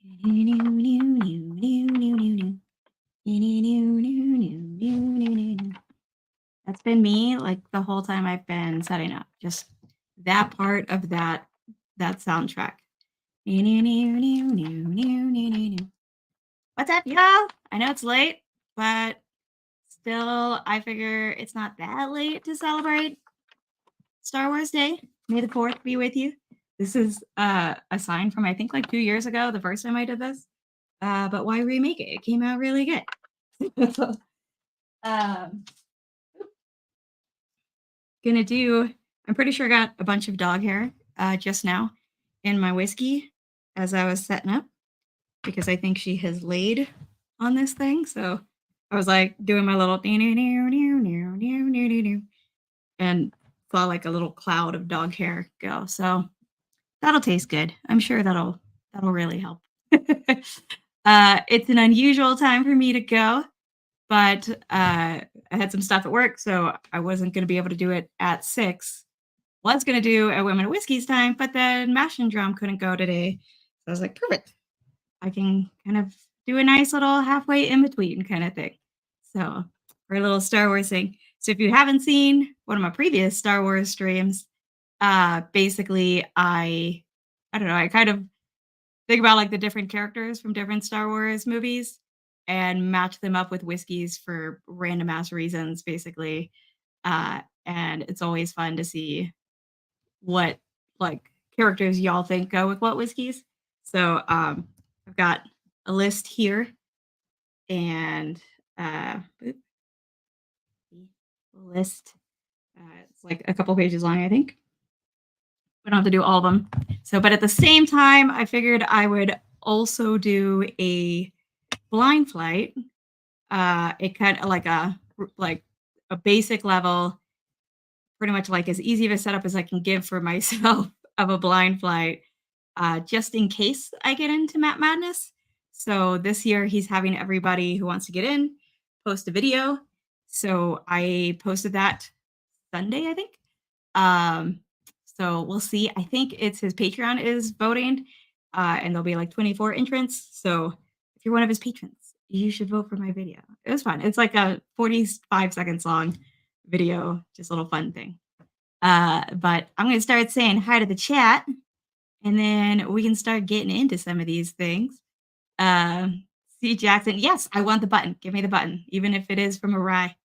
That's been me like the whole time I've been setting up. Just that part of that soundtrack. What's up, y'all? I know it's late, but still, I figure it's not that late to celebrate Star Wars Day. May the 4th be with you. This is a sign from, I think, like 2 years ago, the first time I did this. But why remake it? It came out really good. um, I'm pretty sure I got a bunch of dog hair just now in my whiskey as I was setting up because I think she has laid on this thing. So I was like doing my little and saw like a little cloud of dog hair go. So that'll taste good. I'm sure that'll really help. It's an unusual time for me to go, but I had some stuff at work, so I wasn't going to be able to do it at 6. Was going to do at Women of Whiskey's time, but then Mash and Drum couldn't go today. So I was like, perfect. I can kind of do a nice little halfway in between kind of thing. So for a little Star Wars thing. So if you haven't seen one of my previous Star Wars streams, basically I don't know, I kind of think about like the different characters from different Star Wars movies and match them up with whiskeys for random ass reasons, basically. And it's always fun to see what like characters y'all think go with what whiskeys. So I've got a list here and list. It's like a couple pages long, I think. We don't have to do all of them. So, but at the same time, I figured I would also do a blind flight. It kind of like a basic level, pretty much like as easy of a setup as I can give for myself of a blind flight, just in case I get into Map Madness. So this year he's having everybody who wants to get in post a video. So I posted that Sunday, I think. So we'll see. I think it's his Patreon is voting, and there'll be like 24 entrants. So if you're one of his patrons, you should vote for my video. It was fun. It's like a 45 seconds long video, just a little fun thing. But I'm going to start saying hi to the chat, and then we can start getting into some of these things. C. Jackson, yes, I want the button. Give me the button, even if it is from a rye.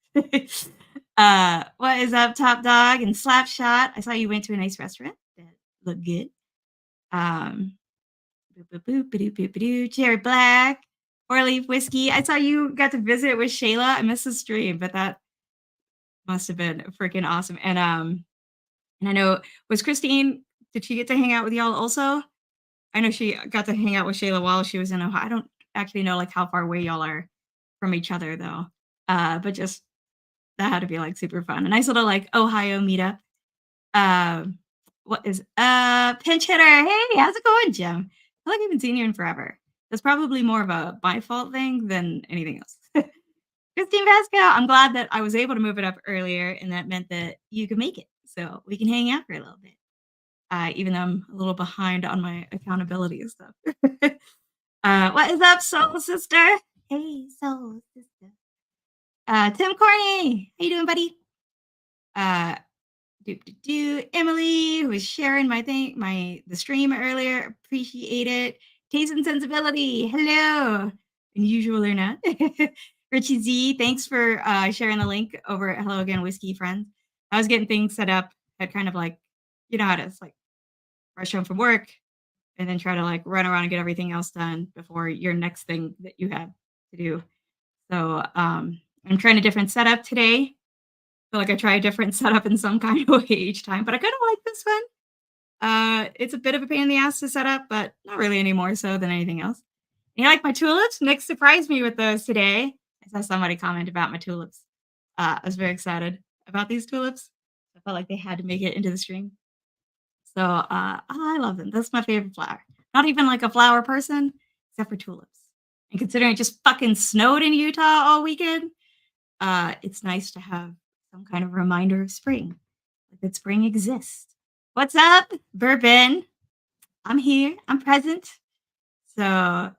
What is up, Top Dog and Slapshot? I saw you went to a nice restaurant. That looked good. Cherry Black, 4-Leaf Whiskey. I saw you got to visit with Shayla. I missed the stream, but that must have been freaking awesome. And I know, was Christine, did she get to hang out with y'all also? I know she got to hang out with Shayla while she was in Ohio. I don't actually know like how far away y'all are from each other though. But just that had to be like super fun. A nice little like Ohio meetup. What is pinch hitter? Hey, how's it going, Jim? I feel like I haven't seen you in forever. That's probably more of a my fault thing than anything else. Christine Vasco, I'm glad that I was able to move it up earlier, and that meant that you could make it. So we can hang out for a little bit. Even though I'm a little behind on my accountability and stuff. What is up, Soul Sister? Hey, Soul Sister. Tim Corney, how you doing, buddy? Emily, who was sharing the stream earlier, appreciate it. Taste and sensibility, hello. Unusual or not. Richie Z, thanks for sharing the link over at Hello Again Whiskey Friends. I was getting things set up at kind of like, you know how it is, like rush home from work and then try to like run around and get everything else done before your next thing that you have to do. So I'm trying a different setup today. Feel like I try a different setup in some kind of way each time, but I kind of like this one. It's a bit of a pain in the ass to set up, but not really any more so than anything else. And you like my tulips? Nick surprised me with those today. I saw somebody comment about my tulips. I was very excited about these tulips. I felt like they had to make it into the stream. So I love them. That's my favorite flower. Not even like a flower person, except for tulips. And considering it just fucking snowed in Utah all weekend, it's nice to have some kind of reminder of spring, like that spring exists. What's up, Bourbon? I'm here. I'm present. So,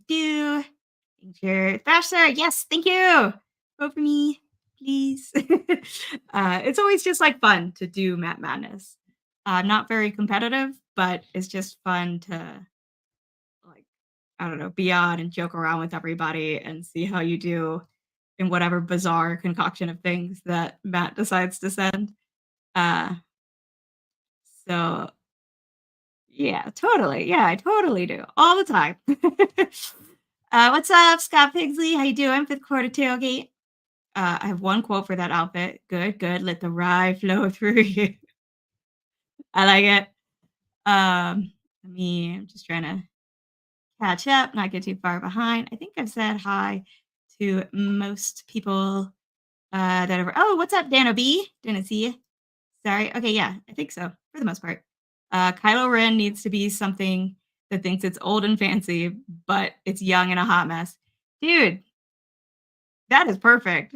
do. Your faster. Yes, thank you. Vote for me, please. It's always just like fun to do Matt Madness. Not very competitive, but it's just fun to like, I don't know, be on and joke around with everybody and see how you do in whatever bizarre concoction of things that Matt decides to send. Uh, so yeah, totally. Yeah, I totally do all the time. What's up, Scott Pigsley? How you doing? Fifth quarter tailgate. I have one quote for that outfit. Good, good. Let the ride flow through you. I like it. I'm just trying to catch up, not get too far behind. I think I've said hi to most people that ever. Oh, what's up, Dano B? Didn't see you. Sorry. Okay, yeah, I think so for the most part. Kylo Ren needs to be something that thinks it's old and fancy, but it's young and a hot mess. Dude, that is perfect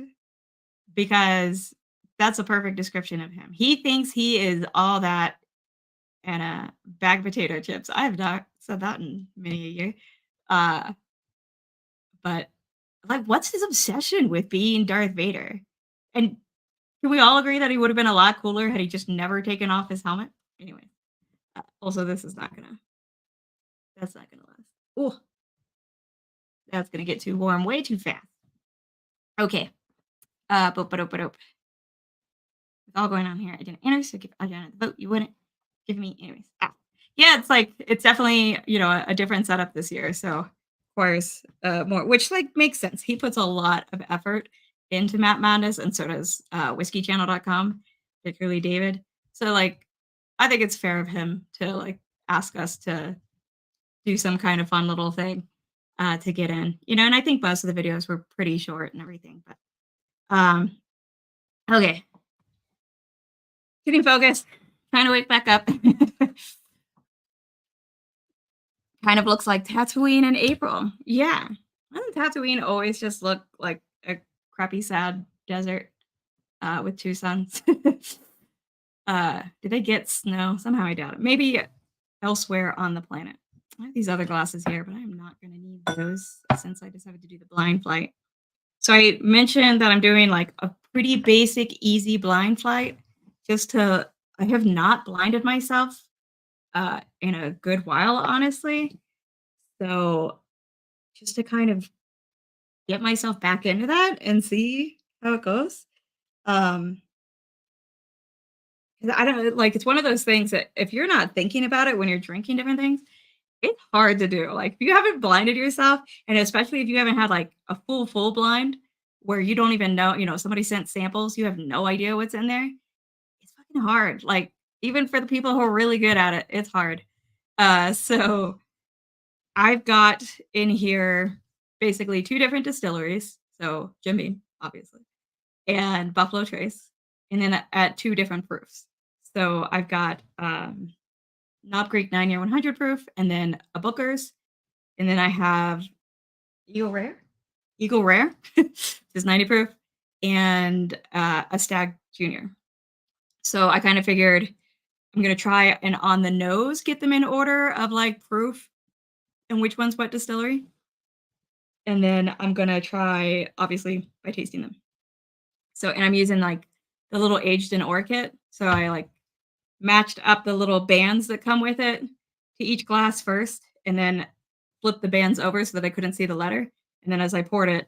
because that's a perfect description of him. He thinks he is all that and a bag of potato chips. I have not said that in many a year. Uh, but like, what's his obsession with being Darth Vader? And can we all agree that he would have been a lot cooler had he just never taken off his helmet? Anyway, also, this is not gonna, that's not gonna last. Oh, that's gonna get too warm way too fast. Okay. But it's all going on here. I didn't enter, so give Adriana the vote. You wouldn't give me, anyways. Yeah, it's like it's definitely a different setup this year, so requires more, which like makes sense. He puts a lot of effort into Matt Madness, and so does whiskeychannel.com, particularly David. So like, I think it's fair of him to like ask us to do some kind of fun little thing to get in, and I think most of the videos were pretty short and everything, but okay. Getting focused, trying to wake back up. Kind of looks like Tatooine in April. Yeah. Doesn't Tatooine always just look like a crappy, sad desert with two suns? Did they get snow? Somehow I doubt it. Maybe elsewhere on the planet. I have these other glasses here, but I'm not going to need those since I decided to do the blind flight. So I mentioned that I'm doing like a pretty basic, easy blind flight just to, I have not blinded myself in a good while, honestly. So just to kind of get myself back into that and see how it goes. 'Cause I don't like it's one of those things that if you're not thinking about it when you're drinking different things, it's hard to do. Like if you haven't blinded yourself, and especially if you haven't had like a full blind where you don't even know, somebody sent samples, you have no idea what's in there. It's fucking hard. Like even for the people who are really good at it, it's hard. So I've got in here basically two different distilleries. So Jim Beam, obviously, and Buffalo Trace, and then at two different proofs. So I've got Knob Creek 9-year 100 proof, and then a Booker's, and then I have Eagle Rare, Eagle Rare, which is 90 proof, and a Stag Junior. So I kind of figured I'm gonna try and on the nose get them in order of like proof and which one's what distillery. And then I'm gonna try, obviously, by tasting them. So, and I'm using like the little aged in ore kit. So I like matched up the little bands that come with it to each glass first, and then flipped the bands over so that I couldn't see the letter. And then as I poured it,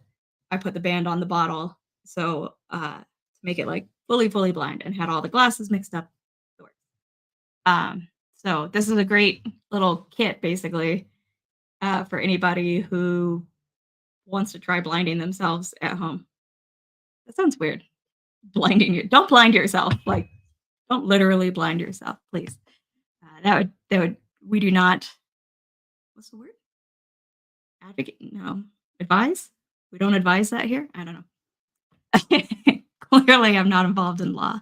I put the band on the bottle. So to make it like fully blind, and had all the glasses mixed up. So this is a great little kit basically for anybody who wants to try blinding themselves at home. That sounds weird. Blinding you. Don't blind yourself. Like, don't literally blind yourself, please. That would, we do not, what's the word? Advocate? No. Advise? We don't advise that here? I don't know. Clearly, I'm not involved in law.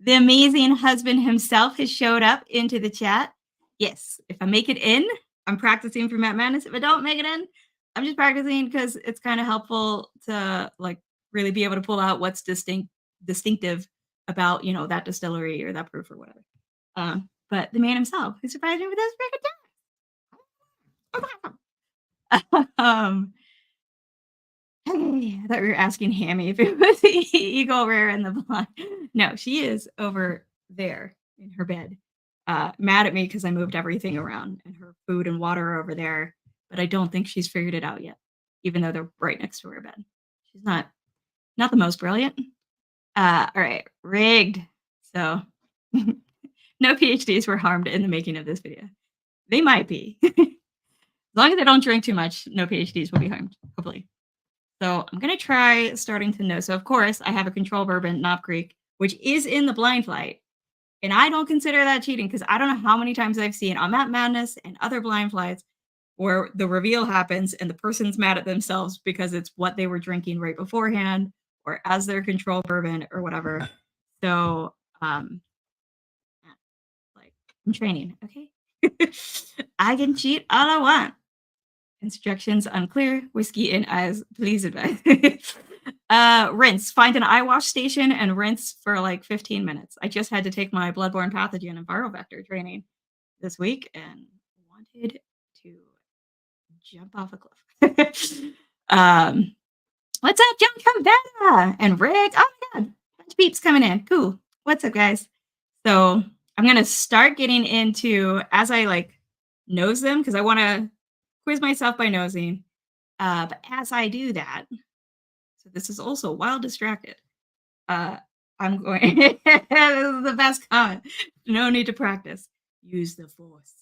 The amazing husband himself has showed up into the chat. Yes, if I make it in, I'm practicing for Matt Madness. If I don't make it in, I'm just practicing because it's kind of helpful to like really be able to pull out what's distinctive about that distillery or that proof or whatever. but the man himself who surprised me with those freaking um, hey, I thought we were asking Hammy if it was Eagle Rare in the blind. No, she is over there in her bed, mad at me because I moved everything around and her food and water are over there. But I don't think she's figured it out yet, even though they're right next to her bed. She's not the most brilliant. All right, rigged. So no PhDs were harmed in the making of this video. They might be. As long as I don't drink too much, no PhDs will be harmed, hopefully. So I'm going to try starting to know. So, of course, I have a control bourbon, Knob Creek, which is in the blind flight. And I don't consider that cheating because I don't know how many times I've seen on Map Madness and other blind flights where the reveal happens and the person's mad at themselves because it's what they were drinking right beforehand or as their control bourbon or whatever. So, like, I'm training, okay? I can cheat all I want. Instructions unclear. Whiskey in eyes, please advise. Rinse. Find an eye wash station and rinse for like 15 minutes. I just had to take my bloodborne pathogen and viral vector training this week and wanted to jump off a cliff. What's up, John Cambetta and Rick? Oh my god, bunch of peeps coming in. Cool. What's up, guys? So I'm gonna start getting into as I like nose them because I want to quiz myself by nosing. But as I do that, so this is also while distracted. I'm going. This is the best comment. No need to practice. Use the force.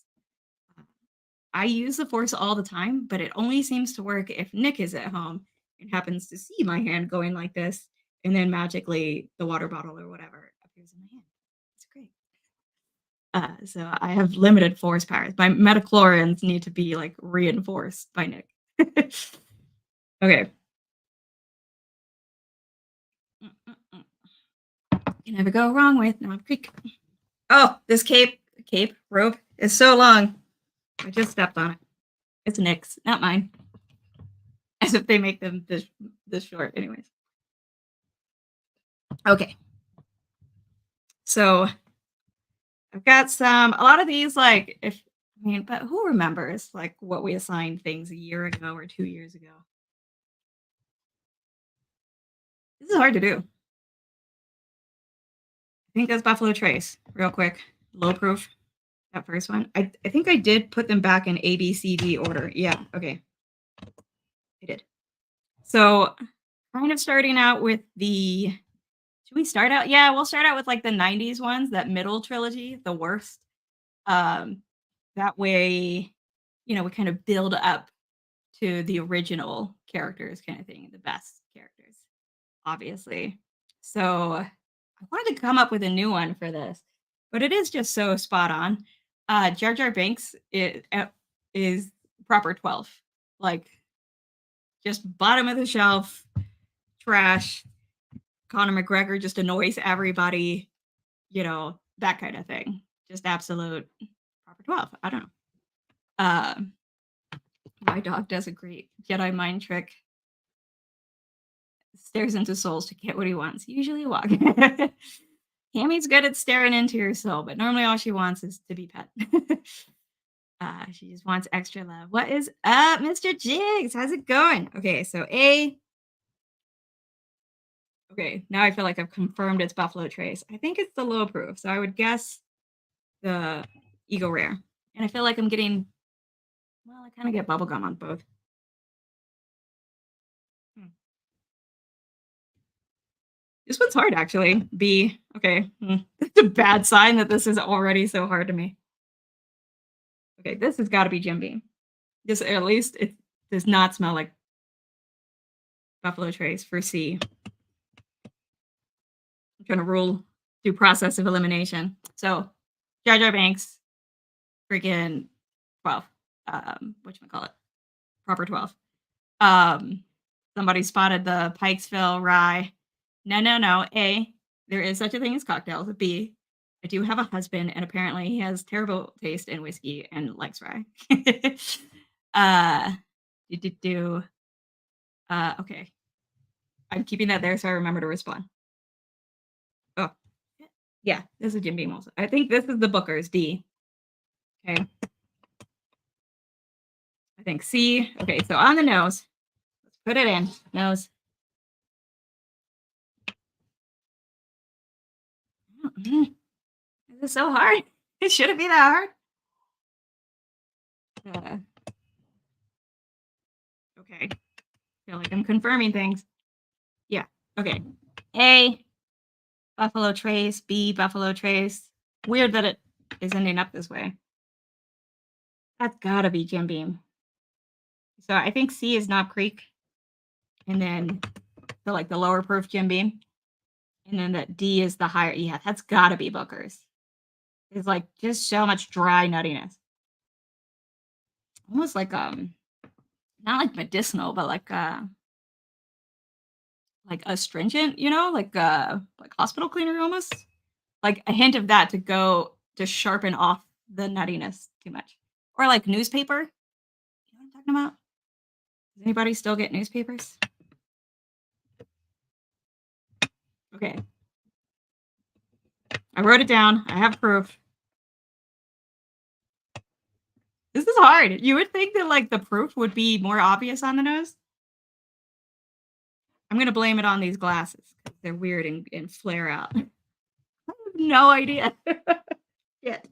I use the force all the time, but it only seems to work if Nick is at home and happens to see my hand going like this, and then magically the water bottle or whatever appears in my hand. It's great. So I have limited force powers. My metachlorians need to be like reinforced by Nick. Okay. Can never go wrong with Knob Creek. Oh, this rope is so long. I just stepped on it. It's Nick's, not mine. As if they make them this short, anyways. Okay. So I've got a lot of these, like, but who remembers like what we assigned things a year ago or 2 years ago? This is hard to do. I think that's Buffalo Trace, real quick. Low proof, that first one. I think I did put them back in A, B, C, D order. Yeah, okay. I did. So kind of starting out with should we start out? Yeah, we'll start out with like the 90s ones, that middle trilogy, the worst. That way, we kind of build up to the original characters kind of thing, the best characters, obviously. So I wanted to come up with a new one for this, but it is just so spot on. Jar Jar Binks is proper 12. Like, just bottom of the shelf, trash. Conor McGregor just annoys everybody, that kind of thing. Just absolute proper 12. I don't know. My dog does a great Jedi mind trick. Stares into souls to get what he wants. Usually a walk. Hammy's good at staring into your soul, but normally all she wants is to be pet. She just wants extra love. What is up, Mr. Jigs? How's it going? Okay, so okay, now I feel like I've confirmed it's Buffalo Trace. I think it's the low proof, so I would guess the Eagle Rare. And I feel like I'm getting, I kind of get bubblegum on both. This one's hard, actually. B. Okay. It's a bad sign that this is already so hard to me. Okay, this has got to be Jim Beam. This, at least, it does not smell like Buffalo Trace for C. I'm trying to rule through process of elimination. So, Jar Jar Binks, freaking 12. Whatchamacallit? Proper 12. Somebody spotted the Pikesville rye. No. A, there is such a thing as cocktails. B, I do have a husband, and apparently he has terrible taste in whiskey and likes rye. Okay. I'm keeping that there so I remember to respond. Oh. Yeah, this is Jim Beam also. I think this is the Booker's D. Okay. I think C. Okay, so on the nose. Let's put it in. Nose. This is so hard. It shouldn't be that hard. Okay. Feel like I'm confirming things. Yeah. Okay. A, Buffalo Trace. B, Buffalo Trace. Weird that it is ending up this way. That's gotta be Jim Beam. So I think C is Knob Creek. And then the lower proof Jim Beam. And then that D is the higher. Yeah, that's gotta be Booker's. It's like just so much dry nuttiness. Almost like not like medicinal, but like astringent, like hospital cleaner almost. Like a hint of that to go to sharpen off the nuttiness too much. Or like newspaper. You know what I'm talking about? Does anybody still get newspapers? Okay. I wrote it down. I have proof. This is hard. You would think that like the proof would be more obvious on the nose. I'm gonna blame it on these glasses because they're weird and flare out. I have no idea. Yet.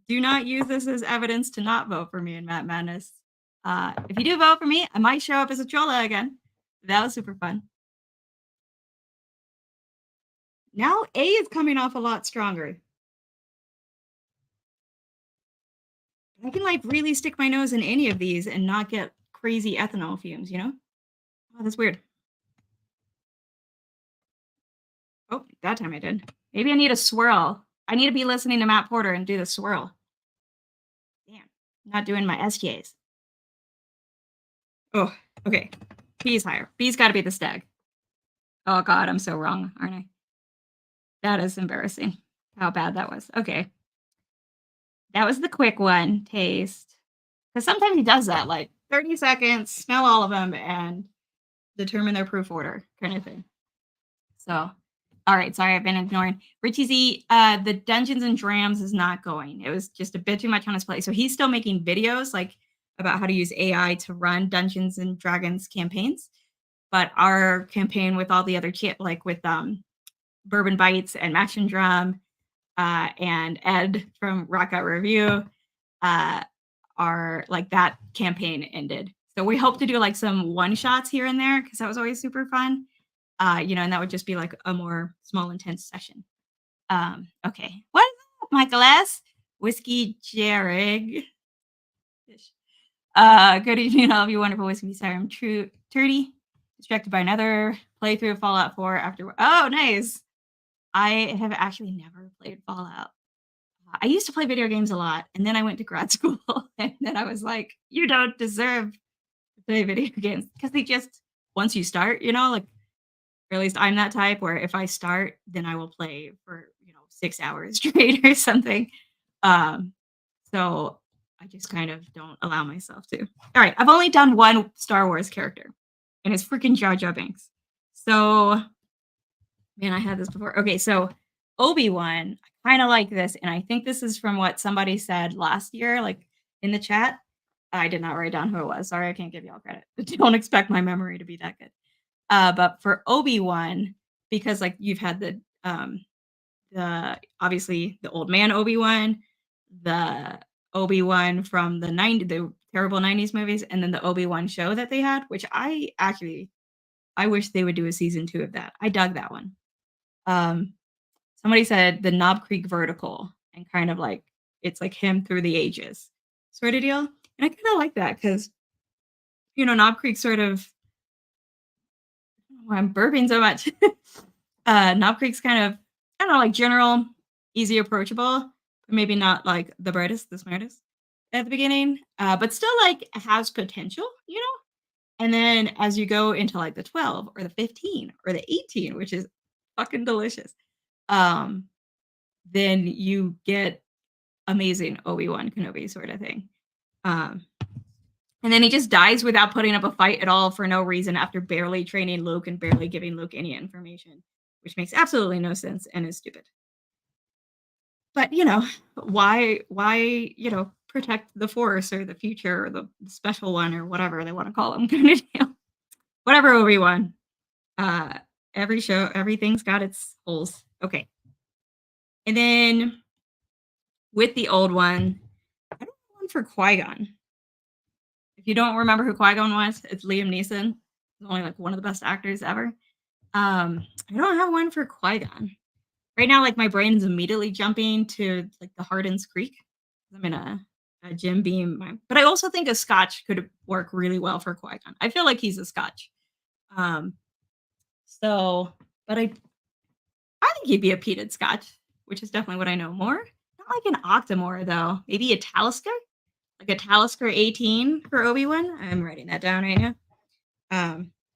Do not use this as evidence to not vote for me in Matt Madness. If you do vote for me, I might show up as a Chola again. That was super fun. Now A is coming off a lot stronger. I can like really stick my nose in any of these and not get crazy ethanol fumes, Oh, that's weird. Oh, that time I did. Maybe I need a swirl. I need to be listening to Matt Porter and do the swirl. Damn, not doing my SJs. Oh, okay. B's higher. B's got to be the stag. Oh, God, I'm so wrong, aren't I? That is embarrassing how bad that was. Okay. That was the quick one, taste. Because sometimes he does that, like 30 seconds, smell all of them, and determine their proof order kind of thing. So, all right, sorry, I've been ignoring. Richie Z, the Dungeons and Drams is not going. It was just a bit too much on his plate. So he's still making videos like about how to use AI to run Dungeons and Dragons campaigns. But our campaign with all the other like with Bourbon Bites and Mash and Drum and Ed from Rock Out Review are like that campaign ended. So we hope to do like some one shots here and there because that was always super fun. And that would just be like a more small, intense session. Okay. What is up, Michael S? Whiskey Jarig. Good evening, all of you wonderful Whiskey Siren Turdy. Distracted by another playthrough of Fallout 4 after. Oh, nice. I have actually never played Fallout. I used to play video games a lot, and then I went to grad school, and then I was like, you don't deserve to play video games because they just, once you start, like, or at least I'm that type where if I start, then I will play for, 6 hours straight or something. So I just kind of don't allow myself to. All right, I've only done one Star Wars character, and it's freaking Jar Jar Binks. So, man, I had this before. Okay, so Obi-Wan, I kind of like this, and I think this is from what somebody said last year, like in the chat. I did not write down who it was. Sorry, I can't give y'all credit. Don't expect my memory to be that good. But for Obi-Wan, because like you've had the obviously the old man Obi-Wan, the Obi-Wan from the terrible 90s movies, and then the Obi-Wan show that they had, which I wish they would do a season 2 of that. I dug that one. Somebody said the Knob Creek vertical and kind of like it's like him through the ages sort of deal. And I kind of like that because Knob Creek sort of I'm burping so much. Knob Creek's kind of, I don't know, like general, easy approachable, but maybe not like the brightest, the smartest at the beginning, but still like has potential. And then as you go into like the 12 or the 15 or the 18, which is fucking delicious, then you get amazing Obi-Wan Kenobi sort of thing. And then he just dies without putting up a fight at all for no reason after barely training Luke and barely giving Luke any information, which makes absolutely no sense and is stupid. But, why, protect the Force or the future or the special one or whatever they wanna call them kinda deal. Whatever, Obi-Wan. Uh, every show everything's got its holes. Okay. And then with the old one, I don't have one for Qui-Gon. If you don't remember who Qui-Gon was, it's Liam Neeson. He's only, like, one of the best actors ever. I don't have one for Qui-Gon. Right now, like, my brain's immediately jumping to, like, the Hardin's Creek. I'm in a Jim Beam but I also think a scotch could work really well for Qui-Gon. I feel like he's a scotch. Um, so but I think he'd be a peated scotch, which is definitely what I know more. Not like an Octomore, though. Maybe a Talisker? Like a Talisker 18 for Obi-Wan? I'm writing that down right now.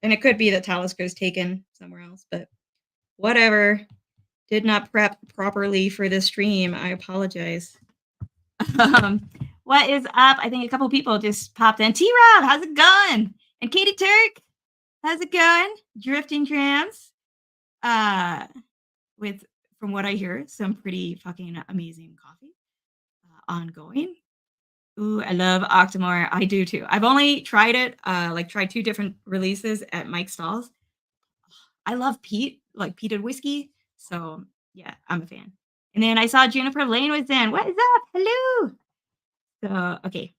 And it could be that Talisker's taken somewhere else, but whatever. Did not prep properly for this stream. I apologize. What is up? I think a couple people just popped in. T-Rob, how's it going? And Katie Turk, how's it going? Drifting Trams. With, from what I hear, some pretty fucking amazing coffee. Ongoing. Ooh, I love Octomore. I do too. I've only tried it, like tried 2 different releases at Mike's Stalls. I love peat, like peated whiskey. So yeah, I'm a fan. And then I saw Juniper Lane was in. What is up? Hello. So okay.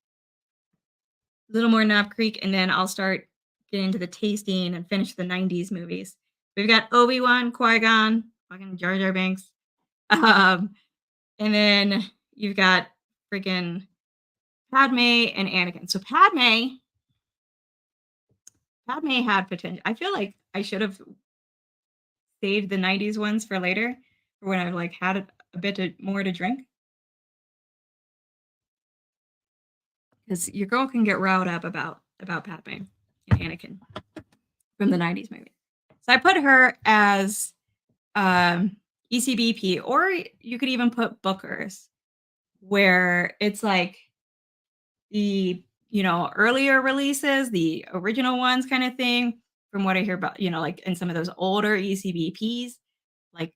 A little more Knob Creek, and then I'll start getting into the tasting and finish the 90s movies. We've got Obi-Wan, Qui-Gon, fucking Jar Jar Binks. And then you've got freaking Padme and Anakin. So Padme had potential. I feel like I should have saved the 90s ones for later, for when I've like had a bit more to drink. Because your girl can get riled up about Padme and Anakin from the 90s movie. So I put her as ECBP, or you could even put Booker's, where it's like the earlier releases, the original ones kind of thing. From what I hear about, like in some of those older ECBPs, like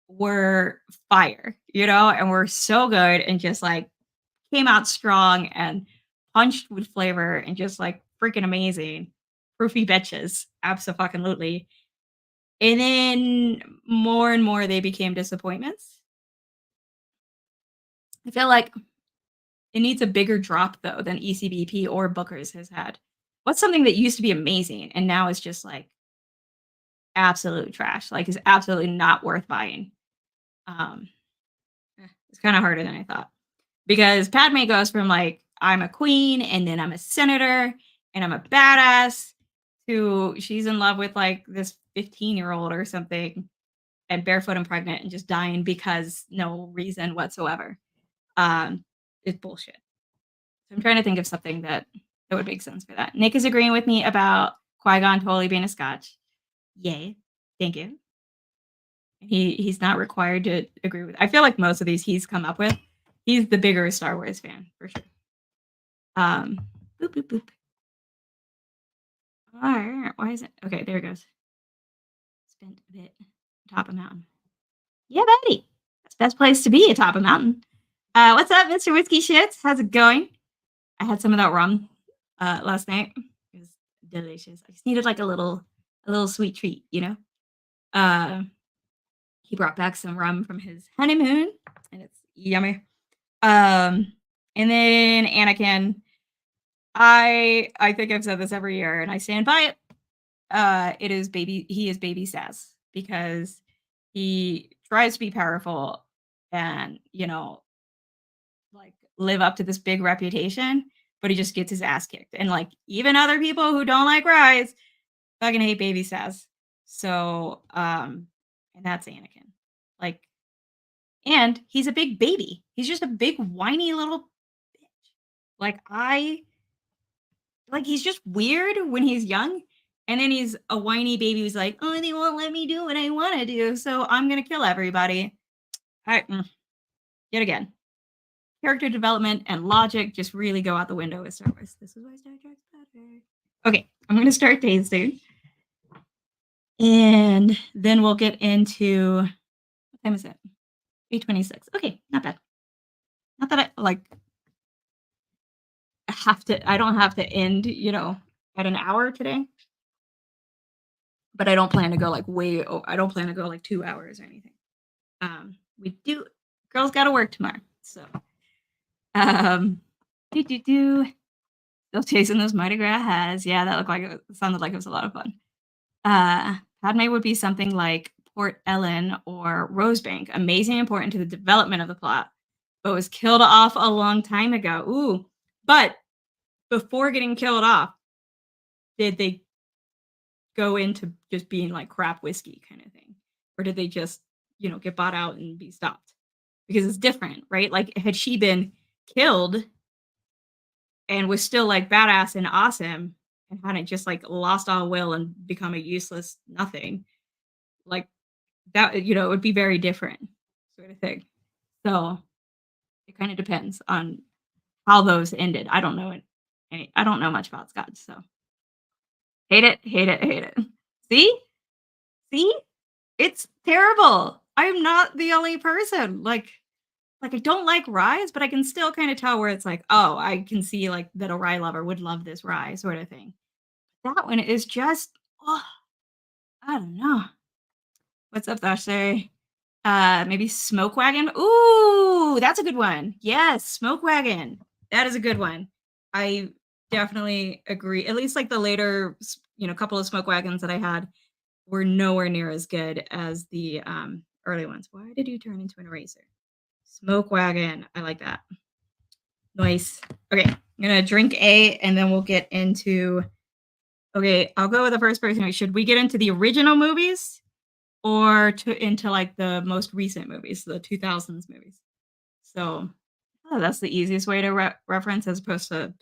were fire, and were so good and just like came out strong and punched with flavor and just like freaking amazing. Proofy betches. Absolutely. And then more and more they became disappointments. I feel like it needs a bigger drop though than ECBP or Booker's has had. What's something that used to be amazing and now is just like absolute trash, like is absolutely not worth buying? Um, it's kind of harder than I thought. Because Padme goes from like, I'm a queen and then I'm a senator and I'm a badass to she's in love with like this 15-year-old or something and barefoot and pregnant and just dying because no reason whatsoever. It's bullshit. So I'm trying to think of something that would make sense for that. Nick is agreeing with me about Qui-Gon totally being a scotch. Yay. Thank you. He's not required to agree with. I feel like most of these he's come up with. He's the bigger Star Wars fan for sure. Boop boop boop. All right, why is it? Okay, there it goes. Spent a bit atop a mountain. Yeah, buddy. That's the best place to be atop a mountain. What's up, Mr. Whiskey Shits? How's it going? I had some of that rum last night. It was delicious. I just needed like a little sweet treat, He brought back some rum from his honeymoon, and it's yummy. And then Anakin. I think I've said this every year, and I stand by it. He is baby sass because he tries to be powerful and like live up to this big reputation, but he just gets his ass kicked. And like even other people who don't like Rise fucking hate baby sass. So and that's Anakin. Like, and he's a big baby. He's just a big whiny little bitch. Like he's just weird when he's young. And then he's a whiny baby who's like, oh, they won't let me do what I want to do. So I'm going to kill everybody. Yet again, character development and logic just really go out the window with Star Wars. This is why Star Trek's better. Okay, I'm going to start tasting. And then we'll get into what time is it? 8:26. Okay, not bad. Not that I like I don't have to end, at an hour today, but I don't plan to go like I don't plan to go like 2 hours or anything. We do girls got to work tomorrow. So, um do do do still chasing those Mardi Gras hats. Yeah, that looked like it sounded like it was a lot of fun. Padme would be something like Port Ellen or Rosebank, amazing and important to the development of the plot, but was killed off a long time ago. Ooh, but before getting killed off, did they go into just being like crap whiskey kind of thing? Or did they just, get bought out and be stopped? Because it's different, right? Like, had she been killed and was still like badass and awesome and hadn't just like lost all will and become a useless nothing, like that, it would be very different sort of thing. So it kind of depends on how those ended. I don't know it. I don't know much about Scott, so hate it, hate it, hate it. See? See? It's terrible. I'm not the only person. Like I don't like ryes, but I can still kind of tell where it's like, oh, I can see like that a rye lover would love this rye sort of thing. That one is just, oh, I don't know. What's up, Dasher? Maybe Smoke Wagon. Ooh, that's a good one. Yes, Smoke Wagon. That is a good one. I definitely agree. At least like the later, couple of Smoke Wagons that I had were nowhere near as good as the early ones. Why did you turn into an eraser? Smoke Wagon. I like that. Nice. Okay, I'm gonna drink A, and then we'll get into. Okay, I'll go with the first person. Should we get into the original movies or into like the most recent movies, the 2000s movies? So, oh, that's the easiest way to reference as opposed to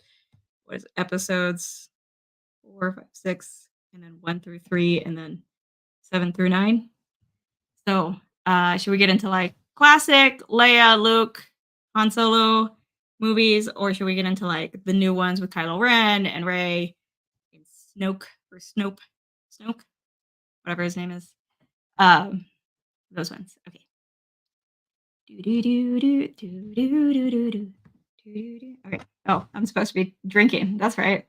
what is it, episodes 4, 5, 6, and then 1 through 3, and then 7 through 9. So, should we get into like classic Leia, Luke, Han Solo movies, or should we get into like the new ones with Kylo Ren and Rey and Snoke or Snoke, whatever his name is? Um, those ones. Okay. Okay. Oh, I'm supposed to be drinking. That's right.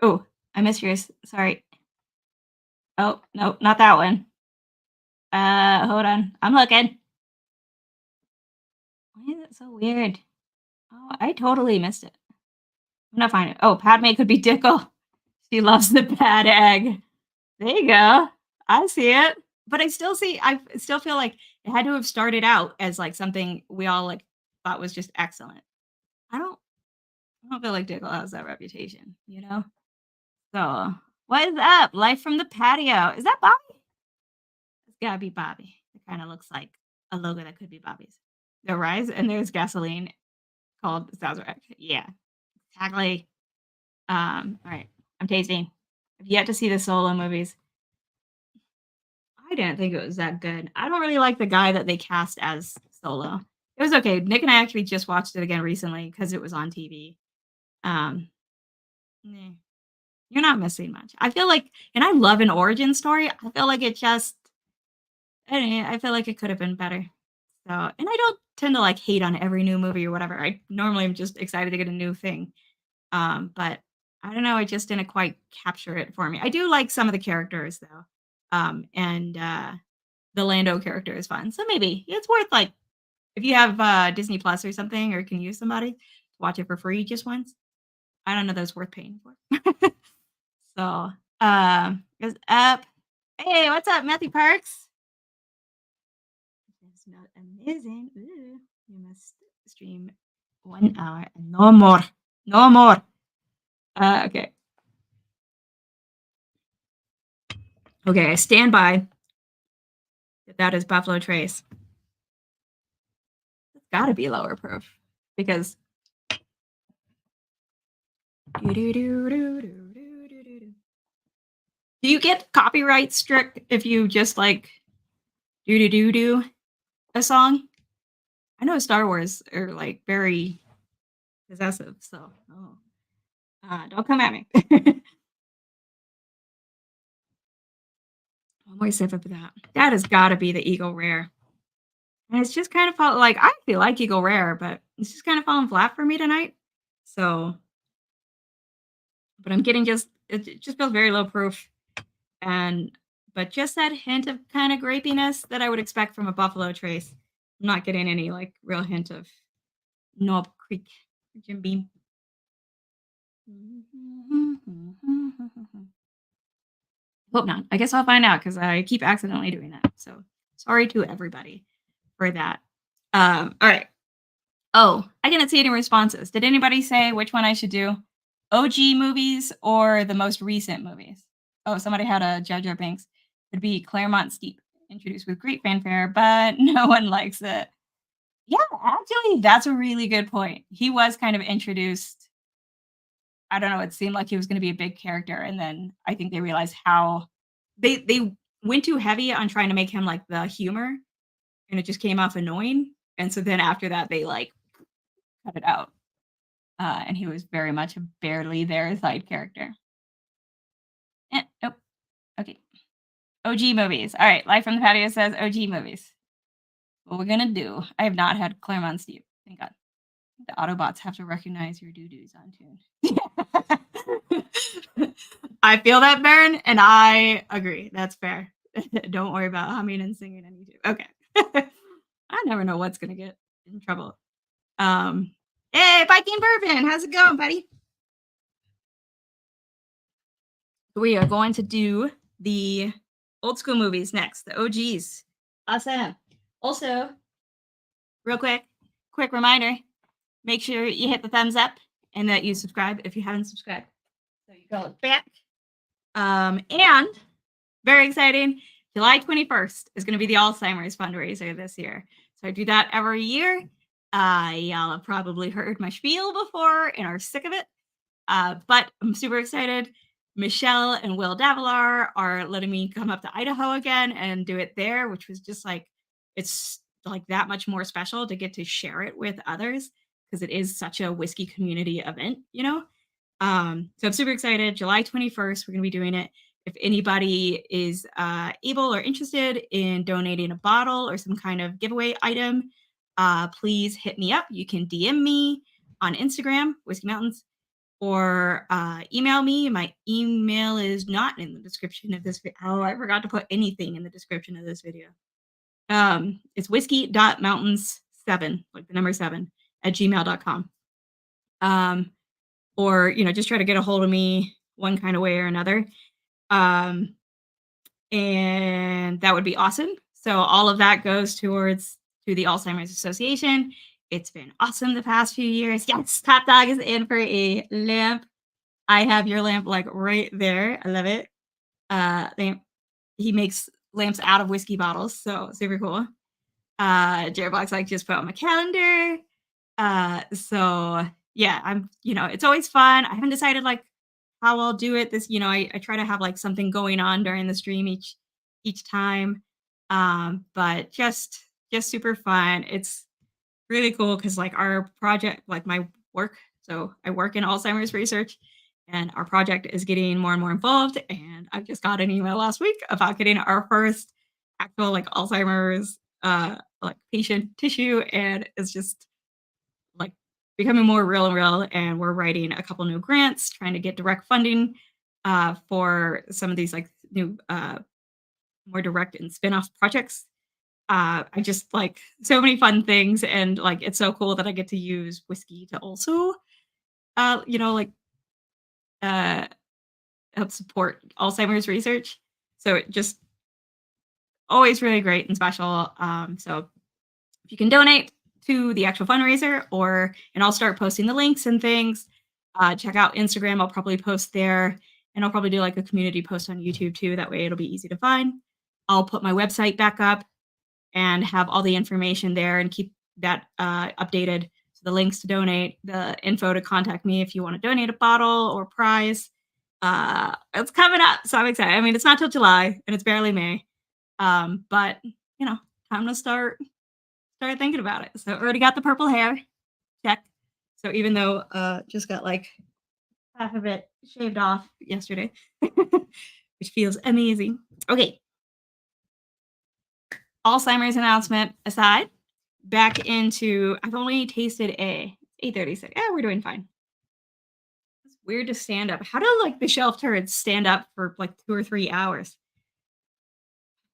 Oh, I missed yours. Sorry. Oh, no, not that one. Hold on. I'm looking. Why is it so weird? Oh, I totally missed it. I'm not finding it. Oh, Padme could be Dickel. She loves the bad egg. There you go. I see it. But I still feel like it had to have started out as like something we all like thought was just excellent. I don't I don't feel like Dickel has that reputation, you know? So what is up? Life from the patio. Is that Bobby? It's gotta be Bobby. It kind of looks like a logo that could be Bobby's. The rise and there's gasoline called Sazerac. Yeah. Exactly. All right. I'm tasting. I've yet to see the solo movies. I didn't think it was that good. I don't really like the guy that they cast as Solo. It was okay. Nick and I actually just watched it again recently because it was on TV. Um, meh, you're not missing much. I feel like, and I love an origin story. I feel like it just, I don't know, I feel like it could have been better. So, and I don't tend to like hate on every new movie or whatever. I normally am just excited to get a new thing. But I don't know, it just didn't quite capture it for me. I do like some of the characters though. And the Lando character is fun. So maybe it's worth like if you have Disney Plus or something or can use somebody, watch it for free just once. I don't know that's worth paying for. So goes up. Hey, what's up, Matthew Parks? It's not amazing. Ooh, you must stream 1 hour and no more. No more. Okay. Okay, I stand by that is Buffalo Trace. It's got to be lower proof because. Do you get copyright strict if you just like do a song? I know Star Wars are like very possessive, so don't come at me. One more sip of that. That has got to be the Eagle Rare. And it's just kind of felt like I actually like Eagle Rare, but it's just kind of falling flat for me tonight. So, but I'm getting it just feels very low proof and but just that hint of kind of grapiness that I would expect from a Buffalo Trace. I'm not getting any like real hint of Knob Creek Jim Beam. Hope not. I guess I'll find out because I keep accidentally doing that. So sorry to everybody for that. All right. Oh, I didn't see any responses. Did anybody say which one I should do? OG movies or the most recent movies? Oh, somebody had a Jar Jar Binks. It'd be Claremont Steep, introduced with great fanfare, but no one likes it. Yeah, actually, that's a really good point. He was kind of introduced. I don't know. It seemed like he was going to be a big character, and then I think they realized how they went too heavy on trying to make him like the humor, and it just came off annoying. And so then after that, they like cut it out. And he was very much a barely there side character. Nope. Okay. OG movies. All right. Live from the Patio says OG movies. What we're gonna do. I have not had Claremont Steve. Thank God. The Autobots have to recognize your doo-doos on tune. I feel that, Baron, and I agree. That's fair. Don't worry about humming and singing on YouTube. Okay. I never know what's gonna get in trouble. Hey, Viking Bourbon, how's it going, buddy? We are going to do the old school movies next, the OGs. Awesome. Also, real quick reminder, make sure you hit the thumbs up and that you subscribe if you haven't subscribed. So you go back. And very exciting, July 21st is going to be the Alzheimer's fundraiser this year. So I do that every year. Y'all have probably heard my spiel before and are sick of it. But I'm super excited. Michelle and Will Davilar are letting me come up to Idaho again and do it there, which was just like, it's like that much more special to get to share it with others because it is such a whiskey community event, you know? So I'm super excited. July 21st, we're going to be doing it. If anybody is able or interested in donating a bottle or some kind of giveaway item, please hit me up. You can DM me on Instagram, Whiskey Mountains, or email me. My email is not in the description of this video. Oh, I forgot to put anything in the description of this video. It's whiskey.mountains7, like the number 7, at gmail.com. Or, you know, just try to get a hold of me one kind of way or another. And that would be awesome. So all of that goes to the Alzheimer's Association. It's been awesome the past few years. Yes, Top Dog is in for a lamp. I have your lamp like right there. I love it. He makes lamps out of whiskey bottles, so super cool. Jared Black's like just put on my calendar. So yeah, it's always fun. I haven't decided like how I'll do it. This, I try to have like something going on during the stream each time. But just super fun. It's really cool because like our project, like my work, so I work in Alzheimer's research and our project is getting more and more involved. And I just got an email last week about getting our first actual like Alzheimer's like patient tissue, and it's just like becoming more real and real. And we're writing a couple new grants, trying to get direct funding for some of these like new more direct and spin-off projects. I just like so many fun things, and like it's so cool that I get to use whiskey to also like help support Alzheimer's research. So it just always really great and special. So if you can donate to the actual fundraiser, and I'll start posting the links and things. Check out Instagram. I'll probably post there, and I'll probably do like a community post on YouTube too. That way it'll be easy to find. I'll put my website back up and have all the information there and keep that updated. So the links to donate, the info to contact me if you want to donate a bottle or prize. It's coming up, so I'm excited. I mean, it's not till July and it's barely May. But time to start thinking about it. So already got the purple hair. Check. So even though just got like half of it shaved off yesterday, which feels amazing. Okay. Alzheimer's announcement aside, back into I've only tasted a 8:36. Yeah, we're doing fine. It's weird to stand up. How do like the shelf turrets stand up for like 2 or 3 hours?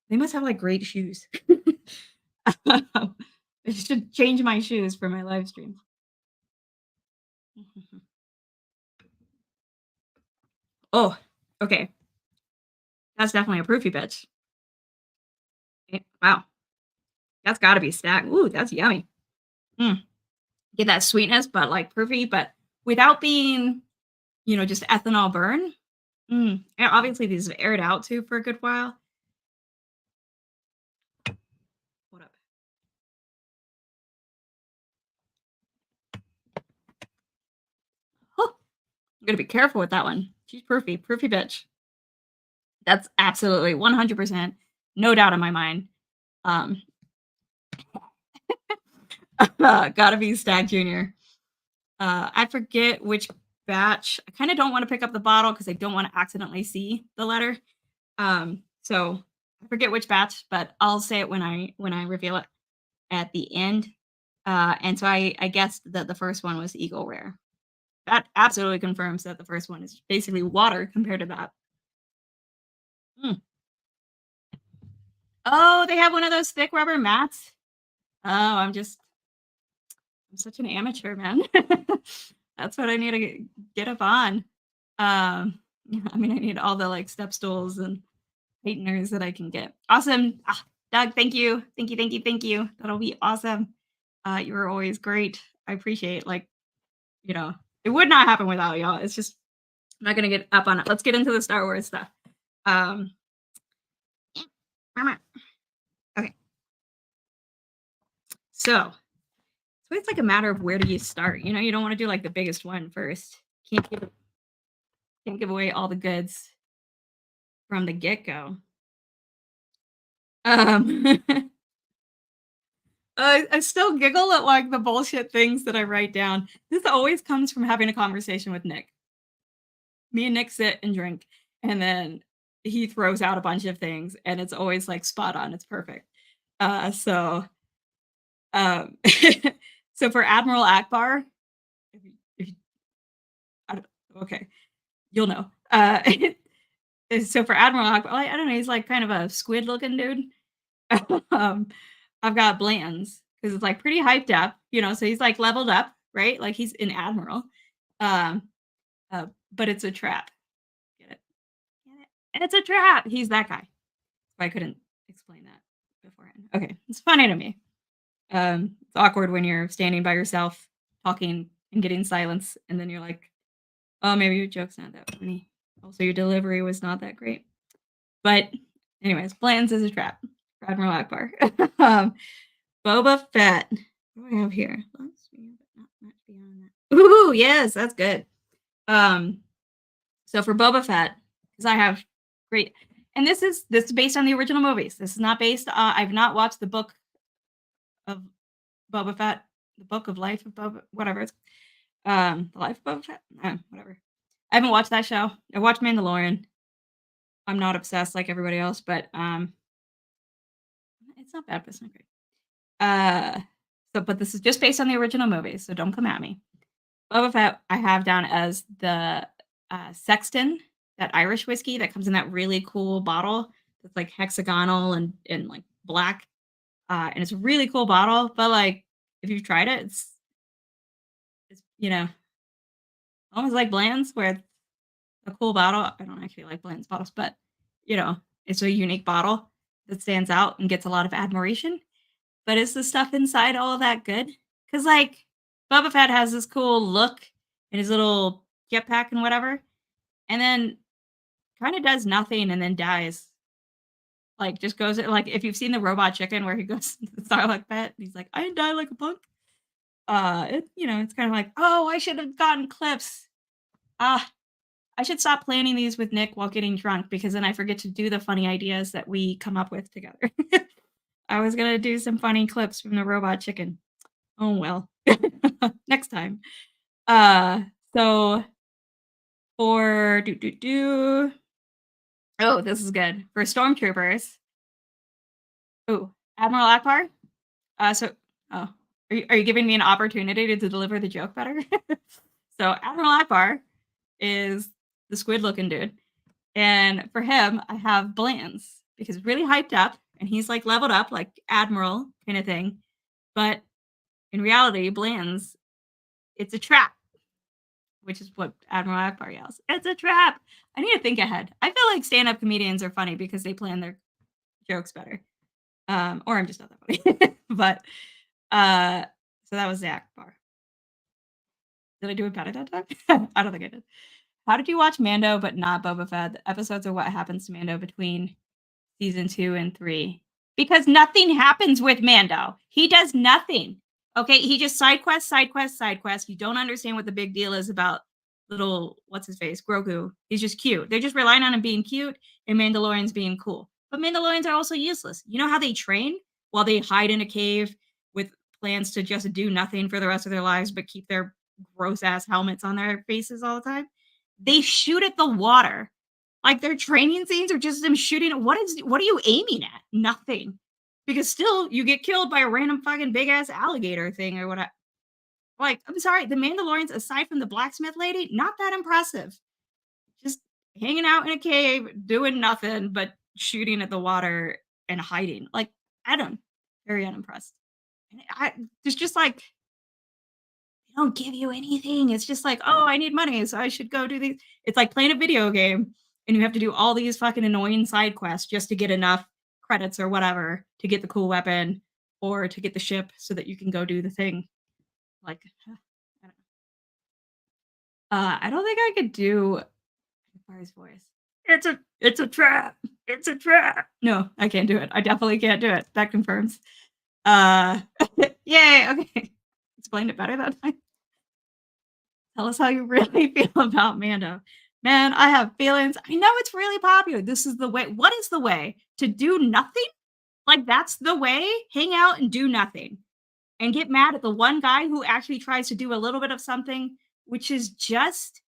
They must have like great shoes. I should change my shoes for my live stream. Oh, okay. That's definitely a proofy bitch. Wow. That's gotta be stacked. Ooh, that's yummy. Mm. Get that sweetness, but like proofy, but without being, just ethanol burn. And obviously these have aired out too for a good while. What up? Oh, I'm gonna be careful with that one. She's proofy, proofy bitch. That's absolutely 100%, no doubt in my mind. Um, gotta be Stag Junior. I forget which batch. I kind of don't want to pick up the bottle because I don't want to accidentally see the letter. So I forget which batch, but I'll say it when I reveal it at the end. And so I guessed that the first one was Eagle Rare. That absolutely confirms that the first one is basically water compared to that. Mm. Oh, they have one of those thick rubber mats. Oh, I'm such an amateur, man. That's what I need to get up on. I mean, I need all the like step stools and heighteners that I can get. Awesome. Doug, thank you. Thank you. Thank you. Thank you. That'll be awesome. You were always great. I appreciate you know, it would not happen without y'all. It's just I'm not gonna get up on it. Let's get into the Star Wars stuff. Um okay. So it's like a matter of where do you start? You don't want to do like the biggest one first. Can't give away all the goods from the get-go. Um I still giggle at like the bullshit things that I write down. This always comes from having a conversation with Nick. Me and Nick sit and drink, and then he throws out a bunch of things, and it's always like spot on. It's perfect. So so for Admiral Akbar, if you, I don't, okay, you'll know. So for Admiral Akbar, I don't know. He's like kind of a squid looking dude. um, I've got Bland's because it's like pretty hyped up, so he's like leveled up, right? Like he's an admiral. Um, but it's a trap. Get it? Get it? It's a trap. He's that guy. I couldn't explain that beforehand. Okay, it's funny to me. It's awkward when you're standing by yourself, talking and getting silence, and then you're like, "Oh, maybe your joke's not that funny." Also, your delivery was not that great. But, anyways, Bland's is a trap. Admiral Akbar. um, Boba Fett. What do I have here? Lots beyond, but not much beyond that. Ooh, yes, that's good. Um, so for Boba Fett, because I have great, and this is based on the original movies. This is not based. I've not watched the book of Boba Fett, the book of life of Boba, whatever it's, the life of Boba Fett, whatever. I haven't watched that show. I watched Mandalorian. I'm not obsessed like everybody else, but it's not bad, but it's not great. Uh, but this is just based on the original movies, so don't come at me. Boba Fett, I have down as the Sexton, that Irish whiskey that comes in that really cool bottle that's like hexagonal and like black, and it's a really cool bottle. But like, if you've tried it, it's almost like Bland's, where it's a cool bottle. I don't actually like Bland's bottles, but you know, it's a unique bottle that stands out and gets a lot of admiration. But is the stuff inside all that good? Because like Boba Fett has this cool look and his little jetpack and whatever, and then kind of does nothing and then dies. Like just goes like if you've seen the Robot Chicken where he goes to the Sarlacc pit, and he's like, "I die like a punk." It's kind of like, oh, I should have gotten clips. Ah, I should stop planning these with Nick while getting drunk because then I forget to do the funny ideas that we come up with together. I was gonna do some funny clips from the Robot Chicken. Oh well, next time. Uh, so for oh, this is good for stormtroopers. Oh, Admiral Akbar. So, oh, are you giving me an opportunity to deliver the joke better? So Admiral Akbar is the squid-looking dude, and for him, I have Bland's because he's really hyped up and he's like leveled up, like Admiral kind of thing. But in reality, Bland's it's a trap, which is what Admiral Akbar yells. It's a trap. I need to think ahead. I feel like stand-up comedians are funny because they plan their jokes better. Or I'm just not that funny. But uh so that was the Akbar. Did I do it better that time? I don't think I did. How did you watch Mando but not Boba Fett? The episodes are what happens to Mando between season 2 and 3. Because nothing happens with Mando. He does nothing. Okay, he just side quest, side quest, side quest. You don't understand what the big deal is about little what's his face, Grogu. He's just cute. They're just relying on him being cute and Mandalorians being cool. But Mandalorians are also useless. You know how they train while they hide in a cave with plans to just do nothing for the rest of their lives but keep their gross ass helmets on their faces all the time? They shoot at the water. Like their training scenes are just them shooting at what are you aiming at? Nothing. Because still you get killed by a random fucking big ass alligator thing or whatever. Like, I'm sorry, the Mandalorians, aside from the blacksmith lady, not that impressive. Just hanging out in a cave, doing nothing but shooting at the water and hiding. Like, Adam, very unimpressed. And there's just like they don't give you anything. It's just like, oh, I need money, so I should go do these. It's like playing a video game and you have to do all these fucking annoying side quests just to get enough credits or whatever to get the cool weapon or to get the ship so that you can go do the thing. Like, I don't think I could do Fire's voice. It's a trap. It's a trap. No, I can't do it. I definitely can't do it. That confirms. Uh, yay. Okay, explained it better that time. Tell us how you really feel about Mando. Man, I have feelings. I know it's really popular. This is the way. What is the way? To do nothing? Like, that's the way? Hang out and do nothing. And get mad at the one guy who actually tries to do a little bit of something, which is just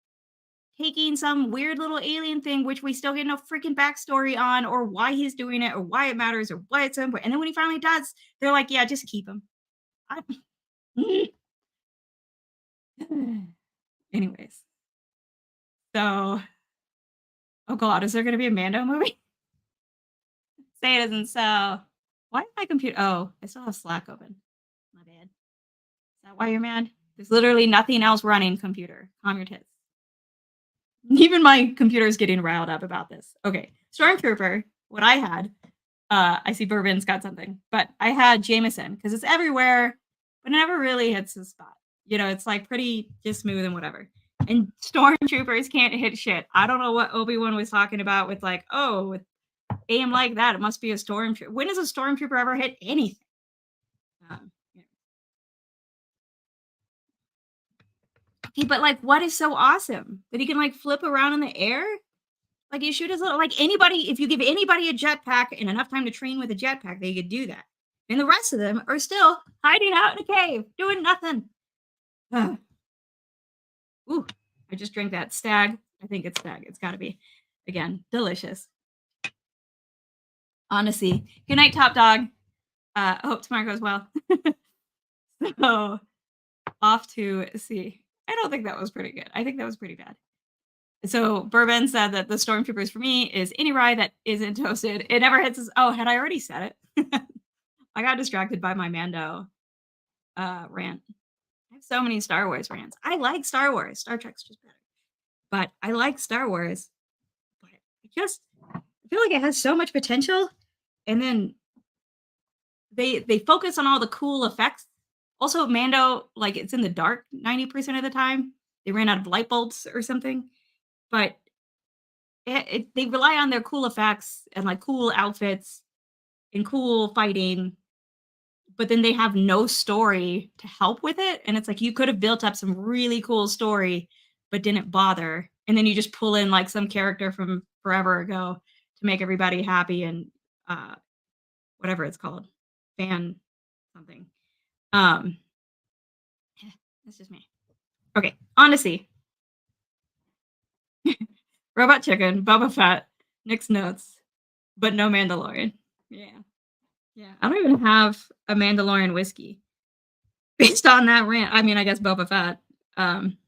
taking some weird little alien thing, which we still get no freaking backstory on, or why he's doing it, or why it matters, or why it's important. And then when he finally does, they're like, yeah, just keep him. Anyways, so oh god, is there gonna be a Mando movie? Say it isn't so. Why is my computer? Oh, I still have Slack open. My bad. Is that why you're mad? There's literally nothing else running, computer. Calm your tits. Even my computer is getting riled up about this. Okay, Stormtrooper, what I had, I see Bourbon's got something, but I had Jameson because it's everywhere, but it never really hits the spot. You know, it's like pretty just smooth and whatever. And Stormtroopers can't hit shit. I don't know what Obi-Wan was talking about with like, oh, with aim like that, it must be a Stormtrooper. When has a Stormtrooper ever hit anything? Yeah. Okay, but like, what is so awesome that he can like flip around in the air? Like you shoot his little like anybody, if you give anybody a jetpack and enough time to train with a jetpack, they could do that. And the rest of them are still hiding out in a cave, doing nothing. Ooh, I just drank that stag. I think it's stag. It's gotta be. Again, delicious. Honestly. Good night, Top Dog. I hope tomorrow goes well. So off to see. I don't think that was pretty good. I think that was pretty bad. So Bourbon said that the Stormtroopers for me is any ride that isn't toasted. It never hits. Oh, had I already said it? I got distracted by my Mando rant. I have so many Star Wars rants. I like Star Wars. Star Trek's just better. But I like Star Wars. But I feel like it has so much potential. And then they focus on all the cool effects. Also, Mando, like it's in the dark 90% of the time. They ran out of light bulbs or something. But they rely on their cool effects and like cool outfits and cool fighting, but then they have no story to help with it. And it's like you could have built up some really cool story, but didn't bother. And then you just pull in like some character from forever ago to make everybody happy and whatever it's called, fan something. That's just me. Okay, Odyssey. Robot Chicken, Boba Fett, Nick's notes, but no Mandalorian. Yeah. Yeah, I don't even have a Mandalorian whiskey based on that rant. I mean, I guess Boba Fett, um,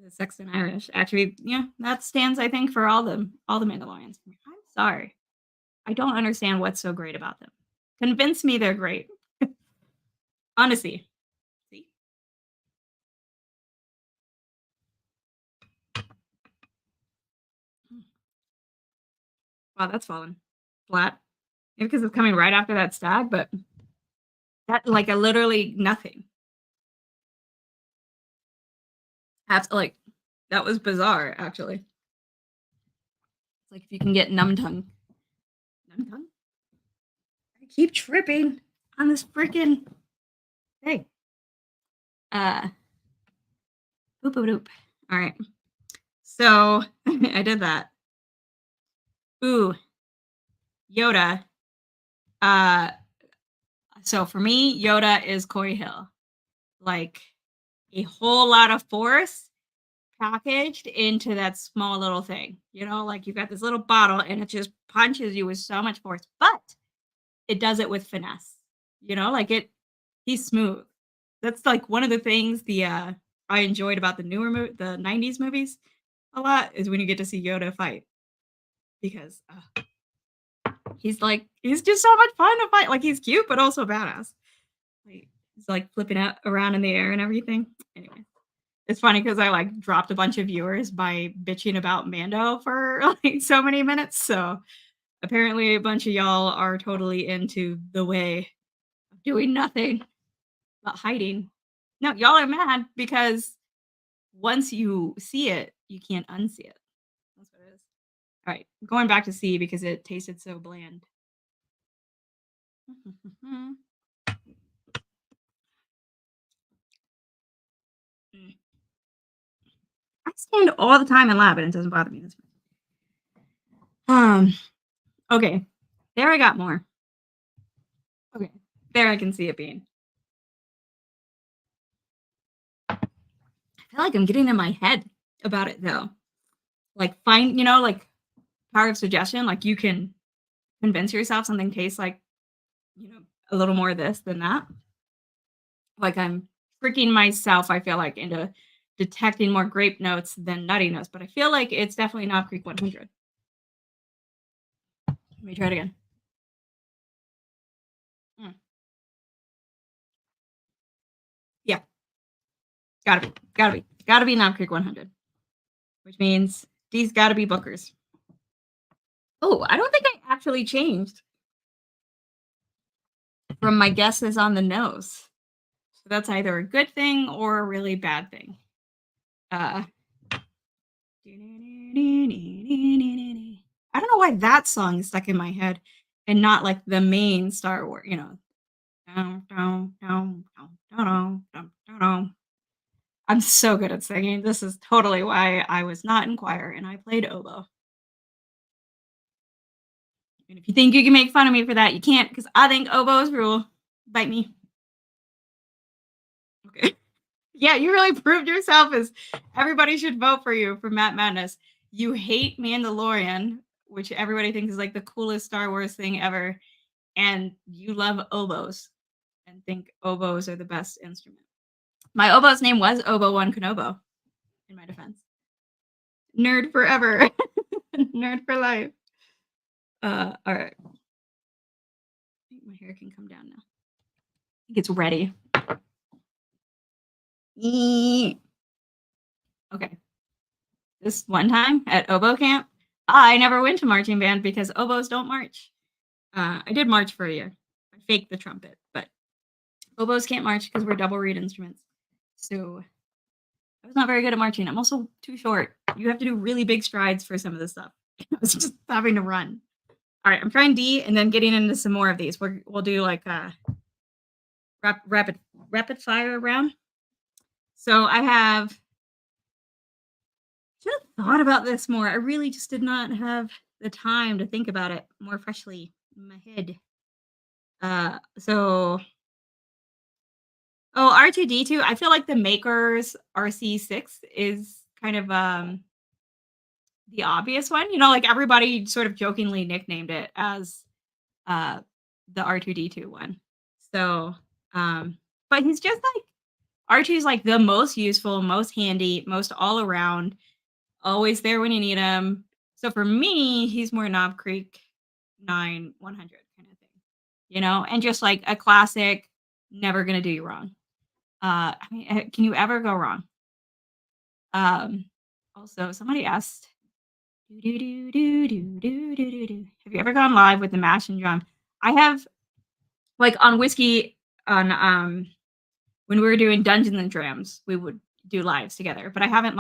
the Sexton Irish. Actually, yeah, that stands, I think, for all the Mandalorians. I'm sorry. I don't understand what's so great about them. Convince me they're great. Honestly. See? Mm. Wow, that's fallen flat. Maybe because it's coming right after that stag, but that like a literally nothing. Like that was bizarre, actually. It's like if you can get numb tongue. Numb tongue? I keep tripping on this freaking thing. Uh boop boop boop. All right. So I did that. Ooh, Yoda. Uh so for me, Yoda is Corey Hill. Like a whole lot of force packaged into that small little thing. You know, like you've got this little bottle and it just punches you with so much force, but it does it with finesse. You know, like he's smooth. That's like one of the things I enjoyed about the 90s movies a lot is when you get to see Yoda fight because he's just so much fun to fight. Like he's cute but also badass. Like he's like flipping out around in the air and everything. Anyway, it's funny because I like dropped a bunch of viewers by bitching about Mando for like so many minutes. So apparently a bunch of y'all are totally into the way of doing nothing but hiding. No, y'all are mad because once you see it, you can't unsee it. That's what it is. All right, going back to C because it tasted so bland. Mm. I stand all the time in lab and it doesn't bother me this much. Okay. There I got more. Okay. There I can see it being. I feel like I'm getting in my head about it though. Like like power of suggestion, like you can convince yourself something tastes like, a little more this than that. Like I'm freaking myself, I feel like, into detecting more grape notes than nutty notes, but I feel like it's definitely not Creek 100. Let me try it again. Mm. Yeah, gotta be Knob Creek 100, which means these gotta be Bookers. Oh, I don't think I actually changed from my guesses on the nose. So that's either a good thing or a really bad thing. I don't know why that song is stuck in my head and not like the main Star Wars, I'm so good at singing. This is totally why I was not in choir and I played oboe. And if you think you can make fun of me for that, you can't because I think oboes rule. Bite me. Okay. Yeah, you really proved yourself as everybody should vote for you for Matt Madness. You hate Mandalorian, which everybody thinks is like the coolest Star Wars thing ever, and you love oboes and think oboes are the best instrument. My oboe's name was Oboe One Kenobo, in my defense. Nerd forever. Nerd for life. All right. I think my hair can come down now. I think it's ready. Okay. This one time at oboe camp, I never went to marching band because oboes don't march. I did march for a year. I faked the trumpet, but oboes can't march because we're double reed instruments. So I was not very good at marching. I'm also too short. You have to do really big strides for some of this stuff. I was just having to run. All right, I'm trying D and then getting into some more of these. We'll do like a rapid fire round. So I should have thought about this more. I really just did not have the time to think about it more freshly in my head. So R2D2. I feel like the makers RC6 is kind of the obvious one. Like everybody sort of jokingly nicknamed it as the R2D2 one. So, but he's just like R2's like the most useful, most handy, most all around, always there when you need him. So for me, he's more Knob Creek 9100 kind of thing, and just like a classic, never gonna do you wrong. I mean, can you ever go wrong? Um, Also, somebody asked, do do do do do do do do. Have you ever gone live with the mash and drum? I have, like on whiskey on when we were doing Dungeons and Drams, we would do lives together. But I haven't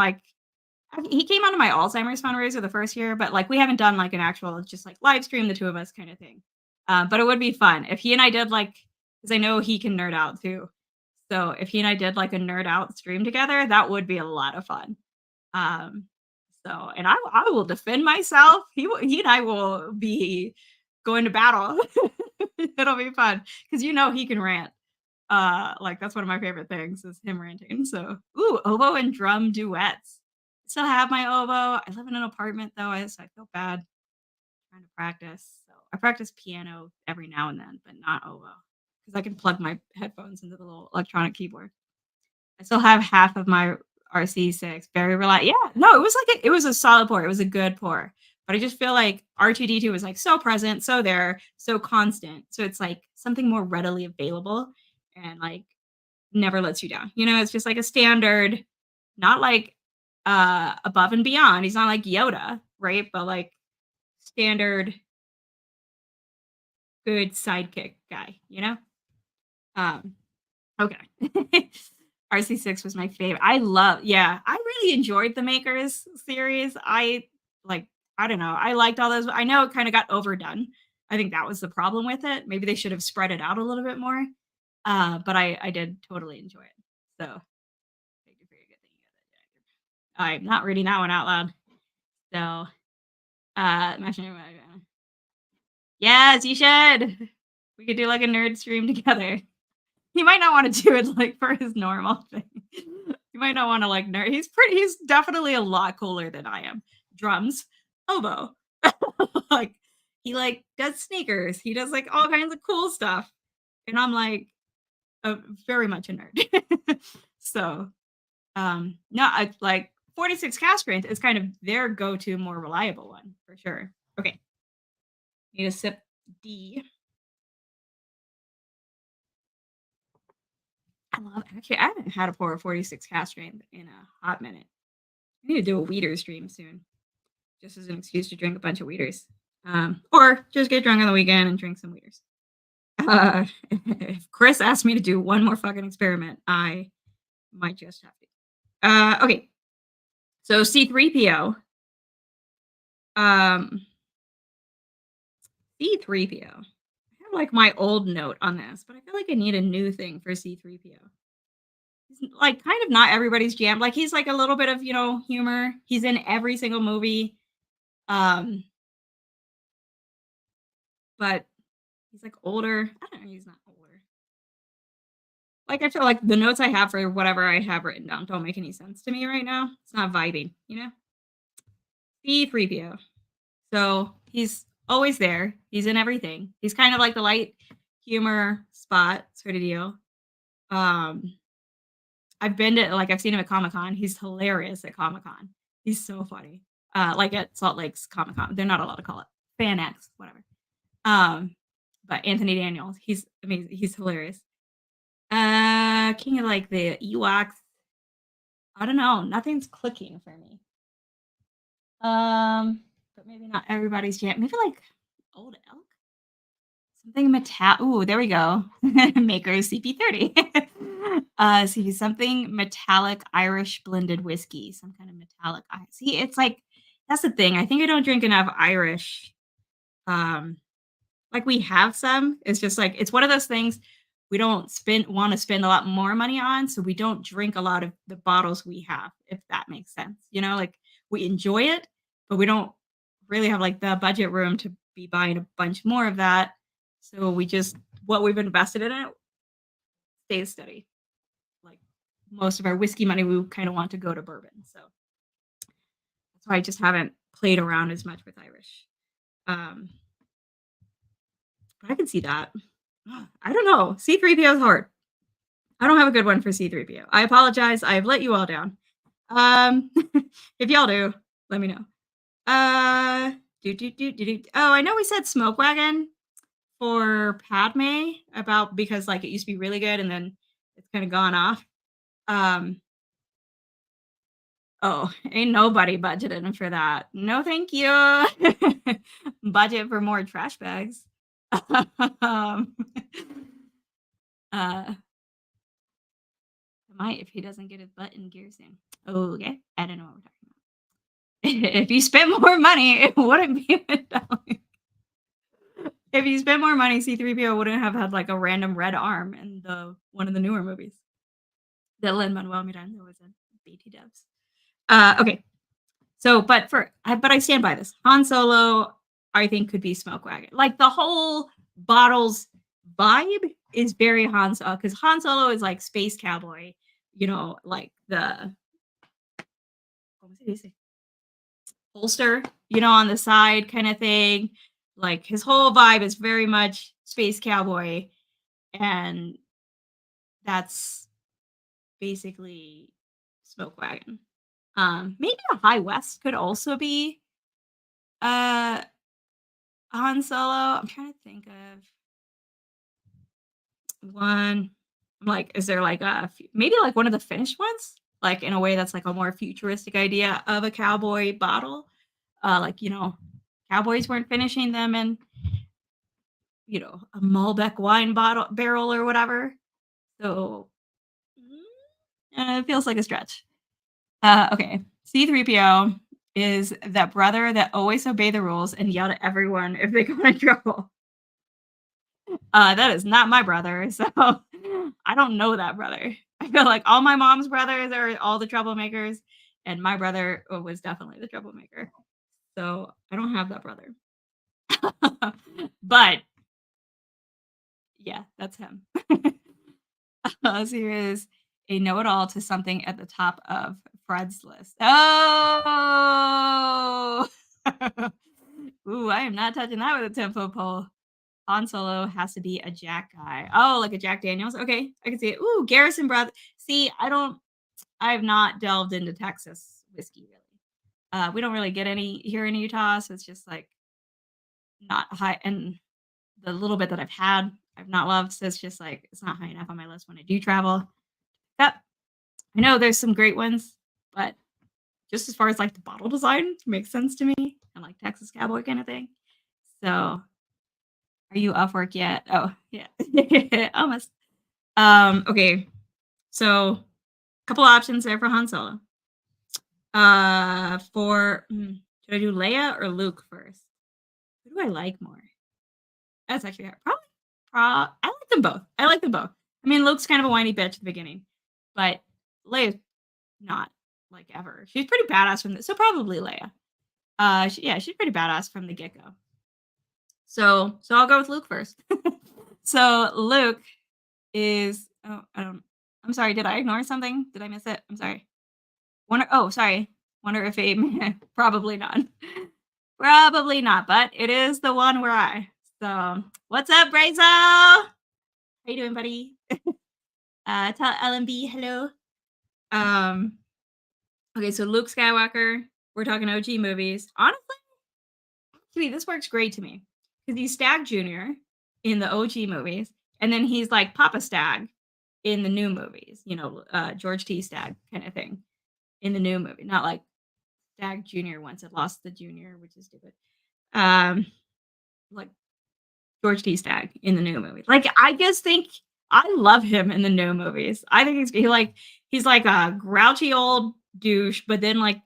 he came onto my Alzheimer's fundraiser the first year, but like we haven't done like an actual just like live stream the two of us kind of thing. But it would be fun if he and I did like because I know he can nerd out too. So if he and I did like a nerd out stream together, that would be a lot of fun. Um, so and I will defend myself. He and I will be going to battle. It'll be fun because he can rant. Like that's one of my favorite things is him ranting. So, oboe and drum duets. Still have my oboe. I live in an apartment though, so I feel bad trying to practice. So I practice piano every now and then, but not oboe because I can plug my headphones into the little electronic keyboard. I still have half of my RC6. Very reliable. Yeah, no, it was a solid pour. It was a good pour. But I just feel like R2D2 was like so present, so there, so constant. So it's like something more readily available and like never lets you down. It's just like a standard, not like above and beyond. He's not like Yoda, right? But like standard good sidekick guy. Um okay. RC6 was my favorite. I really enjoyed the Makers series. Like I don't know. I liked all those. I know it kind of got overdone. I think that was the problem with it. Maybe they should have spread it out a little bit more. But I did totally enjoy it. So thank you for your good thing. I'm not reading that one out loud. So yes, you should. We could do like a nerd stream together. He might not want to do it like for his normal thing. You might not want to like nerd. He's definitely a lot cooler than I am. Drums, oboe. Like he like does sneakers. He does like all kinds of cool stuff. And I'm like very much a nerd. So no, I like 46 cast strength is kind of their go-to more reliable one for sure. Okay. Need a sip D. I haven't had a pour of 46 cast strength in a hot minute. I need to do a weeder stream soon, just as an excuse to drink a bunch of weeders. Or just get drunk on the weekend and drink some weeders. If Chris asked me to do one more fucking experiment, I might just have to. Okay. So C3PO. C3PO. I have like my old note on this, but I feel like I need a new thing for C3PO. He's like kind of not everybody's jam. Like he's like a little bit of, humor. He's in every single movie. But he's like older. I don't know, he's not older. Like I feel like the notes I have for whatever I have written down don't make any sense to me right now. It's not vibing. C3PO. So he's always there. He's in everything. He's kind of like the light humor spot sort of deal. I've seen him at Comic-Con. He's hilarious at Comic-Con. He's so funny. Like at Salt Lake's Comic-Con. They're not allowed to call it Fan X, whatever. But Anthony Daniels, he's amazing. He's hilarious. King of like the Ewoks. I don't know. Nothing's clicking for me. But maybe not everybody's jam. Maybe like Old Elk. Something Ooh, there we go. Makers CP30. See something metallic Irish blended whiskey. Some kind of metallic. See, it's like that's the thing. I think I don't drink enough Irish. Like we have some. It's just like it's one of those things we don't want to spend a lot more money on, so we don't drink a lot of the bottles we have, if that makes sense. Like we enjoy it, but we don't really have like the budget room to be buying a bunch more of that. So we just what we've invested in it stays steady. Like most of our whiskey money, we kind of want to go to bourbon. So that's why I just haven't played around as much with Irish. But I can see that. I don't know. C3PO is hard. I don't have a good one for C3PO. I apologize. I've let you all down. Um, if y'all do, let me know. Oh, I know we said Smoke Wagon for Padme about because like it used to be really good and then it's kind of gone off. Um, oh, ain't nobody budgeting for that. No, thank you. Budget for more trash bags. um, uh, might if he doesn't get his butt in gear soon. Oh, okay. I don't know what we're talking about. If you spent more money, it wouldn't be $1. If you spent more money, C3PO wouldn't have had like a random red arm in the one of the newer movies that Lin-Manuel Miranda was in. BT dubs. Okay. So, but I stand by this. Han Solo, I think, could be Smoke Wagon. Like the whole bottles vibe is very Han Solo because Han Solo is like space cowboy, like the what was it? Holster, on the side kind of thing. Like his whole vibe is very much space cowboy, and that's basically Smoke Wagon. Maybe a High West could also be uh Han Solo. I'm trying to think of one. I'm like, is there like maybe like one of the Finnish ones? Like in a way that's like a more futuristic idea of a cowboy bottle. Like, cowboys weren't finishing them in, a Malbec wine bottle barrel or whatever. So it feels like a stretch. Okay. C3PO is that brother that always obey the rules and yell at everyone if they got in trouble. That is not my brother, so I don't know that brother. I feel like all my mom's brothers are all the troublemakers, and my brother was definitely the troublemaker. So I don't have that brother. But yeah, that's him. So here is a know-it-all to something at the top of Fred's list. Oh! Ooh, I am not touching that with a 10-foot pole. Han Solo has to be a Jack guy. Oh, like a Jack Daniels? Okay, I can see it. Ooh, Garrison Brothers. See, I have not delved into Texas whiskey really. We don't really get any here in Utah, so it's just like not high. And the little bit that I've had, I've not loved. So it's just like it's not high enough on my list when I do travel. That I know there's some great ones, but just as far as like the bottle design makes sense to me and like Texas cowboy kind of thing. So are you off work yet? Oh yeah. Almost. Okay. So a couple options there for Han Solo. Should I do Leia or Luke first? Who do I like more? That's actually hard. I like them both. I mean, Luke's kind of a whiny bitch at the beginning, but Leia's not like ever. She's pretty badass so probably Leia. She's pretty badass from the get go. So I'll go with Luke first. So Luke is. Oh, I'm sorry. Did I ignore something? Did I miss it? I'm sorry. Sorry. Wonder if probably not. Probably not, but it is the one where So, what's up, Brazo? How you doing, buddy? Tell LMB hello. Okay, so Luke Skywalker. We're talking OG movies. Honestly, this works great to me because he's Stag Jr. in the OG movies, and then he's like Papa Stag in the new movies. George T. Stag kind of thing in the new movie, not like Stag Jr. once it lost the junior, which is stupid. Like George T. Stag in the new movie. Like I just think I love him in the new movies. I think he's like a grouchy old douche, but then like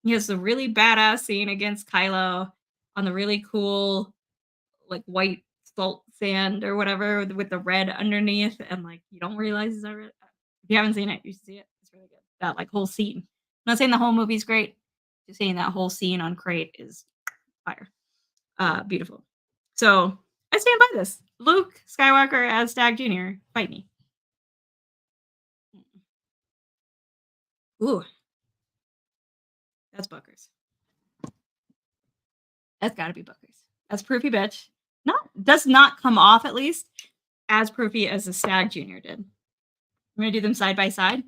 he has a really badass scene against Kylo on the really cool like white salt sand or whatever with the red underneath, and like you don't realize it's red. If you haven't seen it, you should see it. It's really good. That like whole scene. I'm not saying the whole movie's great. Just saying that whole scene on Crate is fire. Beautiful. So I stand by this. Luke Skywalker as Stag Jr. Fight me. Ooh. That's Booker's. That's gotta be Booker's. That's Proofy Bitch. does not come off, at least, as proofy as the Stag Junior did. I'm gonna do them side by side.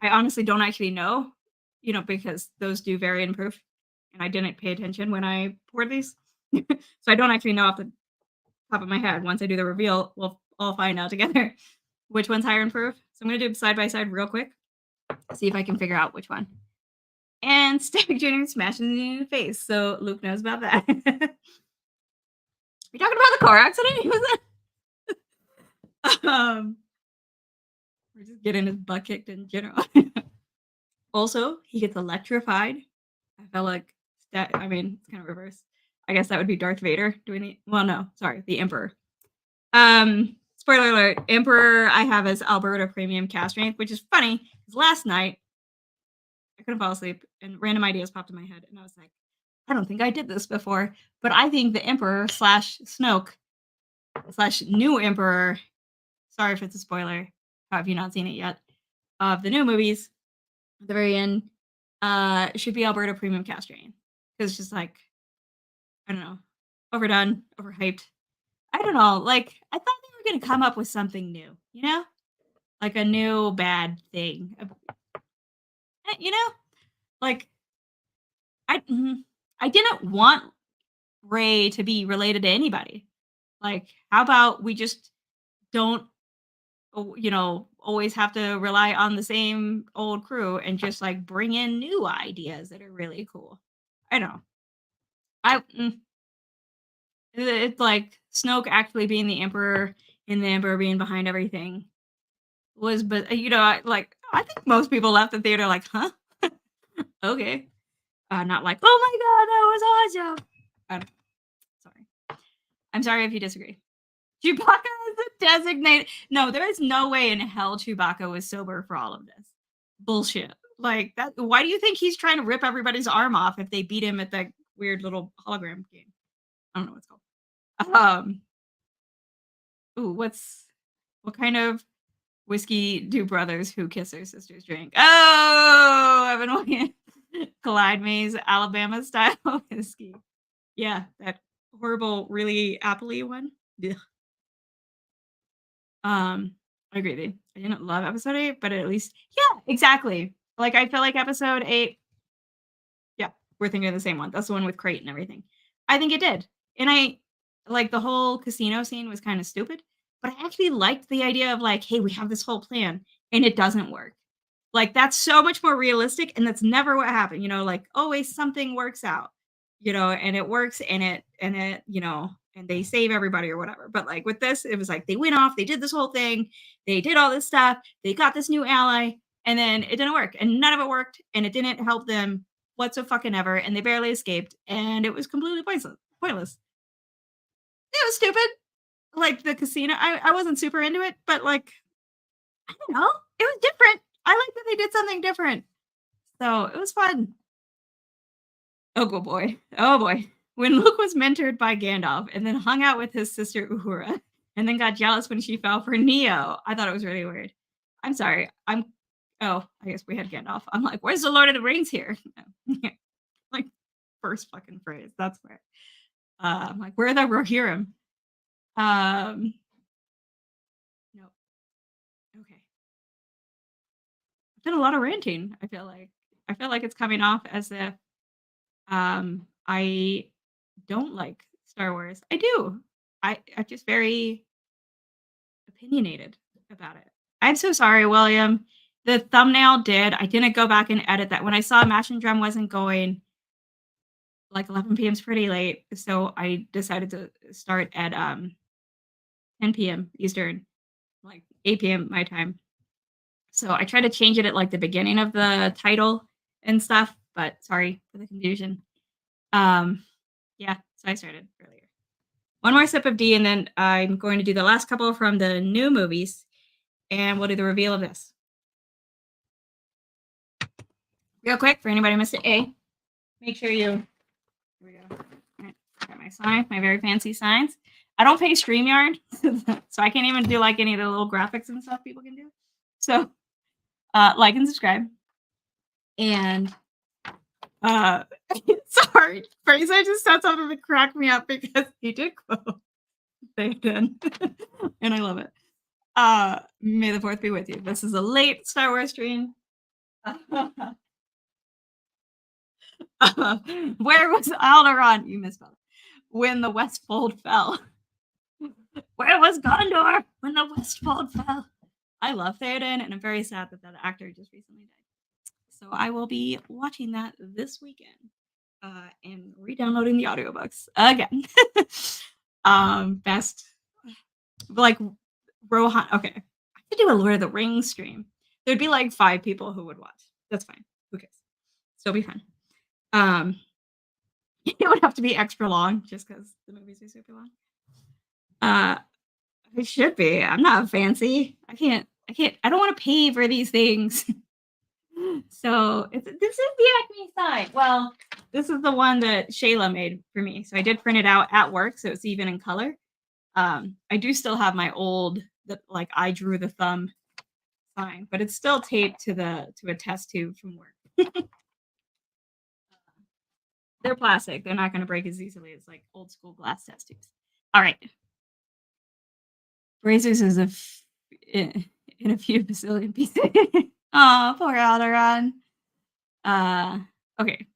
I honestly don't actually know, because those do vary in proof, and I didn't pay attention when I poured these. So I don't actually know off the top of my head. Once I do the reveal, we'll all find out together which one's higher in proof. So I'm gonna do them side by side real quick, see if I can figure out which one. And Stag Junior smashes me in the face, so Luke knows about that. You talking about the car accident he was in? We're just getting his butt kicked in general. Also, he gets electrified. I felt like that. I mean, it's kind of reverse. I guess that would be Darth Vader doing the. Well, no, sorry, the Emperor. Spoiler alert: Emperor I have as Alberta Premium Cast Strength, which is funny because last night I couldn't fall asleep and random ideas popped in my head, and I was like, I don't think I did this before, but I think the Emperor slash Snoke slash new Emperor. Sorry if it's a spoiler. Have you not seen it yet? Of the new movies, at the very end, should be Alberta Premium Cast Strength because it's just like I don't know, overdone, overhyped. I don't know. Like I thought they were gonna come up with something new, like a new bad thing. You know, like I didn't want Ray to be related to anybody. Like, how about we just don't, always have to rely on the same old crew and just like bring in new ideas that are really cool. I don't know. I it's like Snoke actually being the Emperor and the Emperor being behind everything was, but I think most people left the theater like, huh, okay, not like, oh my god, that was awesome. Sorry, I'm sorry if you disagree. Chewbacca is a designated. No, there is no way in hell Chewbacca was sober for all of this. Bullshit. Like that. Why do you think he's trying to rip everybody's arm off if they beat him at that weird little hologram game? I don't know what it's called. Ooh, what kind of whiskey do brothers who kiss their sisters drink? Oh, I've been looking at Clyde Mays Alabama style whiskey. Yeah, that horrible, really appley one. Ugh. I agree with you. I didn't love episode 8, but at least yeah, exactly. Like I feel like episode 8, yeah, we're thinking of the same one. That's the one with Crate and everything. I think it did. And I like the whole casino scene was kind of stupid, but I actually liked the idea of like, hey, we have this whole plan and it doesn't work. Like that's so much more realistic and that's never what happened, like always something works out, and it works and and they save everybody or whatever. But like with this, it was like they went off, they did this whole thing, they did all this stuff, they got this new ally, and then it didn't work and none of it worked and it didn't help them whatsoever and they barely escaped and it was completely pointless. It was stupid. Like the casino, I wasn't super into it, but like I don't know, it was different. I like that they did something different. So it was fun. Oh, good boy. Oh boy. When Luke was mentored by Gandalf and then hung out with his sister Uhura and then got jealous when she fell for Neo, I thought it was really weird. I'm sorry. Oh, I guess we had Gandalf. I'm like, where's the Lord of the Rings here? Like, first fucking phrase. That's where. I'm like, where are the Rohirrim? No. Okay. I've done a lot of ranting, I feel like. I feel like it's coming off as if I don't like Star Wars. I do. I'm just very opinionated about it. I'm so sorry, William. The thumbnail did. I didn't go back and edit that. When I saw Mash and Drum wasn't going, like 11 p.m. is pretty late, so I decided to start at 10 p.m. Eastern, like 8 p.m. my time. So I tried to change it at like the beginning of the title and stuff, but sorry for the confusion. Yeah, so I started earlier. One more sip of D, and then I'm going to do the last couple from the new movies, and we'll do the reveal of this. Real quick, for anybody who missed it, make sure you. Here we go. All right, got my sign, my very fancy signs. I don't pay StreamYard, so I can't even do like any of the little graphics and stuff people can do. So, like and subscribe. And sorry, Fraser just said something that cracked me up because he did quote They did. And I love it. May the 4th be with you. This is a late Star Wars stream. Where was Alderaan? You misspelled it. When the Westfold fell. Where was Gondor when the Westfold fell? I love Theoden, and I'm very sad that that actor just recently died. So I will be watching that this weekend and re-downloading the audiobooks again. Best like Rohan. Okay, I could do a Lord of the Rings stream. There'd be like 5 people who would watch. That's fine. Who cares? Still be fun. It would have to be extra long just because the movies are super long. It should be. I'm not fancy. I don't want to pay for these things. So this is the Acme sign. Well, this is the one that Shayla made for me. So I did print it out at work, so it's even in color. I do still have my old, like I drew the thumb sign, but it's still taped to a test tube from work. They're plastic. They're not going to break as easily as like old school glass test tubes. All right. Brazers is in a few bazillion pieces. Oh, poor Alderaan. Okay.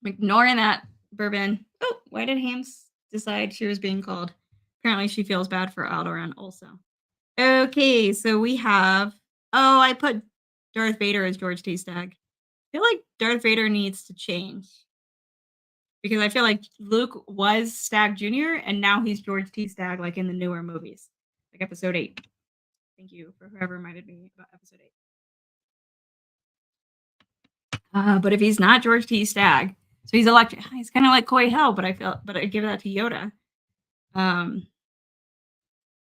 I'm ignoring that bourbon. Oh, why did Hams decide she was being called? Apparently she feels bad for Alderaan also. Okay, so we have... Oh, I put Darth Vader as George T. Stagg. I feel like Darth Vader needs to change. Because I feel like Luke was Stagg Jr., and now he's George T. Stagg, like in the newer movies. Like Episode 8. Thank you for whoever reminded me about Episode 8. But if he's not George T. Stagg, so he's electric. He's kind of like Coy Hell, but I give that to Yoda.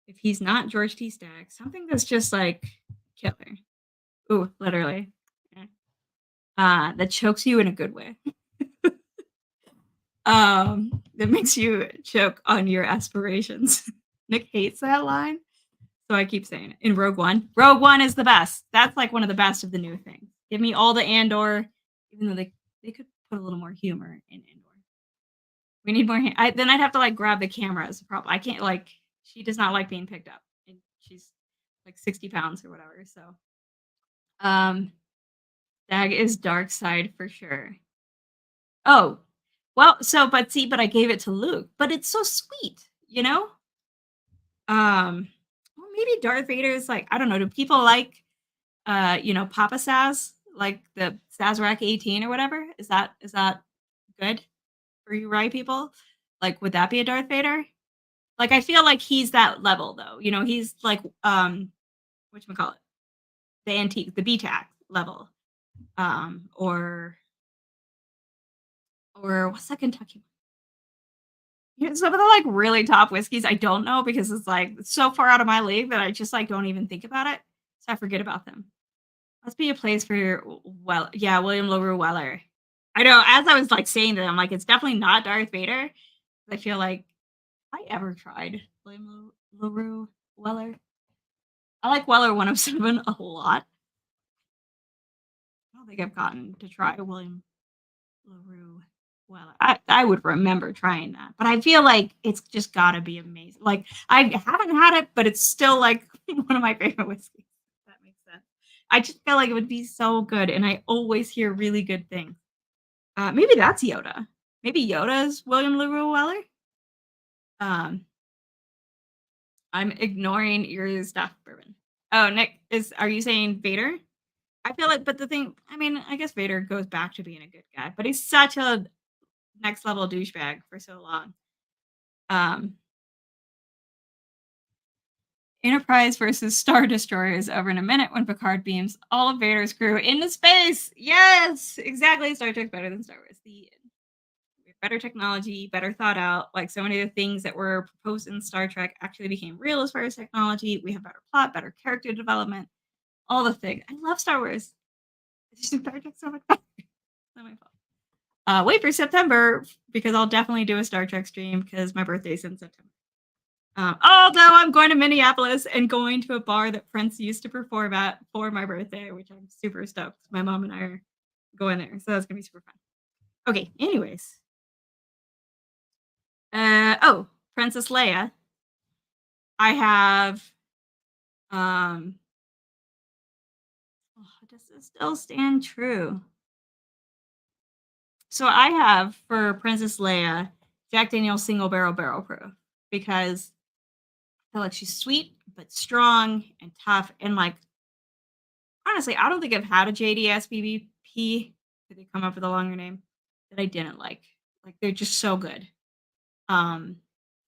If he's not George T. Stagg, something that's just like killer. Ooh, literally. That chokes you in a good way. That makes you choke on your aspirations. Nick hates that line, so I keep saying it. In Rogue One. Rogue One is the best. That's like one of the best of the new things. Give me all the Andor, even though they could put a little more humor in Andor. We need more. Then I'd have to like grab the camera as a problem. I can't like. She does not like being picked up, and she's like 60 pounds or whatever. So, Dag is dark side for sure. Oh, well, but I gave it to Luke, but it's so sweet, you know. Well, maybe Darth Vader is like, I don't know. Do people like, Papa Saz, like the Sazerac 18 or whatever? Is that good for you, right, people? Like, would that be a Darth Vader? Like, I feel like he's that level though. He's like, whatchamacallit? The antique, the BTAC level. Or what's that Kentucky? Some of the like really top whiskeys I don't know because it's like so far out of my league that I just like don't even think about it. So I forget about them. Must be a place for William LaRue Weller. I know, as I was like saying that, I'm like, it's definitely not Darth Vader. I feel like I ever tried William LaRue Weller. I like Weller 107 a lot. I don't think I've gotten to try William LaRue Weller. I would remember trying that, but I feel like it's just gotta be amazing. Like I haven't had it, but it's still like one of my favorite whiskeys. If that makes sense. I just feel like it would be so good, and I always hear really good things. Maybe that's Yoda. Maybe Yoda's William LaRue Weller. I'm ignoring your stuff, Bourbon. Oh, Nick, are you saying Vader? I feel like, but the thing, I mean, I guess Vader goes back to being a good guy, but he's such a next level douchebag for so long. Enterprise versus Star Destroyer is over in a minute when Picard beams all of Vader's crew into space. Yes, exactly. Star Trek's better than Star Wars. Better technology, better thought out. Like so many of the things that were proposed in Star Trek actually became real as far as technology. We have better plot, better character development, all the things. I love Star Wars. Star Trek's so much better. Not my fault. Wait for September because I'll definitely do a Star Trek stream because my birthday's in September. Although I'm going to Minneapolis and going to a bar that Prince used to perform at for my birthday, which I'm super stoked. My mom and I are going there, so that's gonna be super fun. Okay, anyways. Princess Leia. I have, um, does this still stand true? So I have for Princess Leia, Jack Daniel's Single Barrel Proof because I feel like she's sweet but strong and tough. And like honestly, I don't think I've had a JDS BBP. Did they come up with a longer name that I didn't like? Like they're just so good. Um,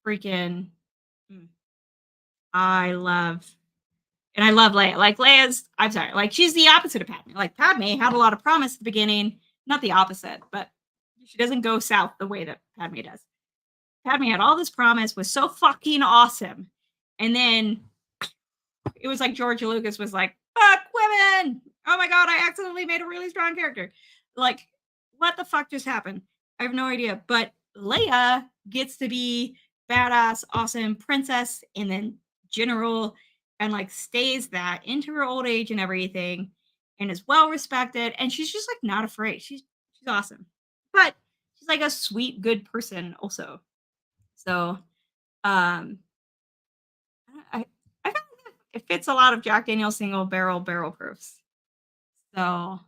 freaking, mm, I love and I love Leia. Like Leia's, I'm sorry, like she's the opposite of Padme. Like Padme had a lot of promise at the beginning, not the opposite, but she doesn't go south the way that Padme does. Padme had all this promise, was so fucking awesome, and then it was like George Lucas was like, "Fuck women! Oh my god, I accidentally made a really strong character." Like, what the fuck just happened? I have no idea. But Leia gets to be badass, awesome princess, and then general, and like stays that into her old age and everything, and is well respected. And she's just like not afraid. She's awesome, but she's like a sweet, good person also. So, um, I I feel like it fits a lot of Jack Daniel's Single Barrel proofs. So,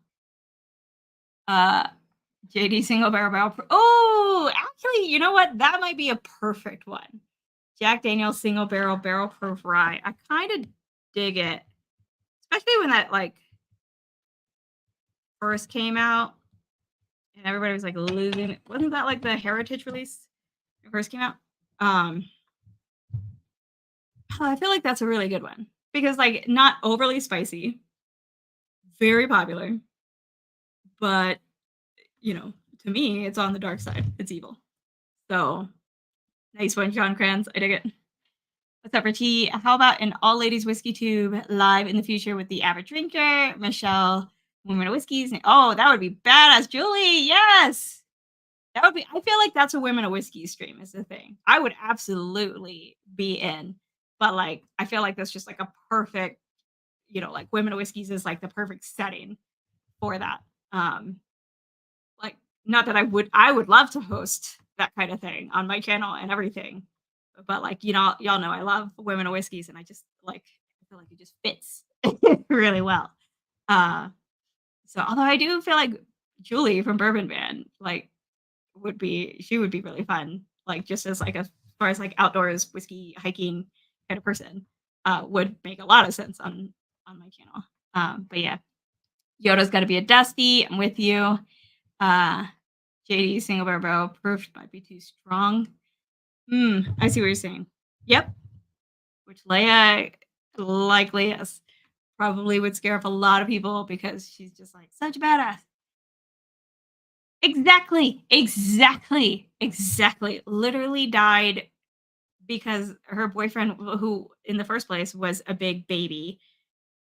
uh, JD Single Barrel Proof. Oh, actually, you know what? That might be a perfect one. Jack Daniel's Single Barrel Proof Rye. I kind of dig it, especially when that like first came out and everybody was like losing it. Wasn't that like the Heritage release? When it first came out. Um, I feel like that's a really good one because like not overly spicy, very popular, but you know, to me, it's on the dark side. It's evil. So nice one, John Kranz. I dig it. What's up, Richie? How about an all ladies whiskey tube live in the future with the average drinker, Michelle, Women of Whiskeys? Oh, that would be badass, Julie. Yes. That would be, I feel like that's a Women of Whiskey stream, is the thing. I would absolutely be in. But like, I feel like that's just like a perfect, like Women of Whiskeys is like the perfect setting for that. Um, like not that I would love to host that kind of thing on my channel and everything, but like y'all know I love Women of Whiskeys and I just like I feel like it just fits really well. uh so although I do feel like Julie from Bourbon Band like she would be really fun, like just as like as far as like outdoors whiskey hiking kind of person, would make a lot of sense on my channel. But yeah, Yoda's got to be a Dusty. I'm with you. uh JD Single Barrel Proof might be too strong. I see what you're saying. Yep. Which Leia likely yes. Probably would scare up a lot of people because she's just like such a badass. Exactly. Exactly. Exactly. Literally died because her boyfriend, who in the first place was a big baby,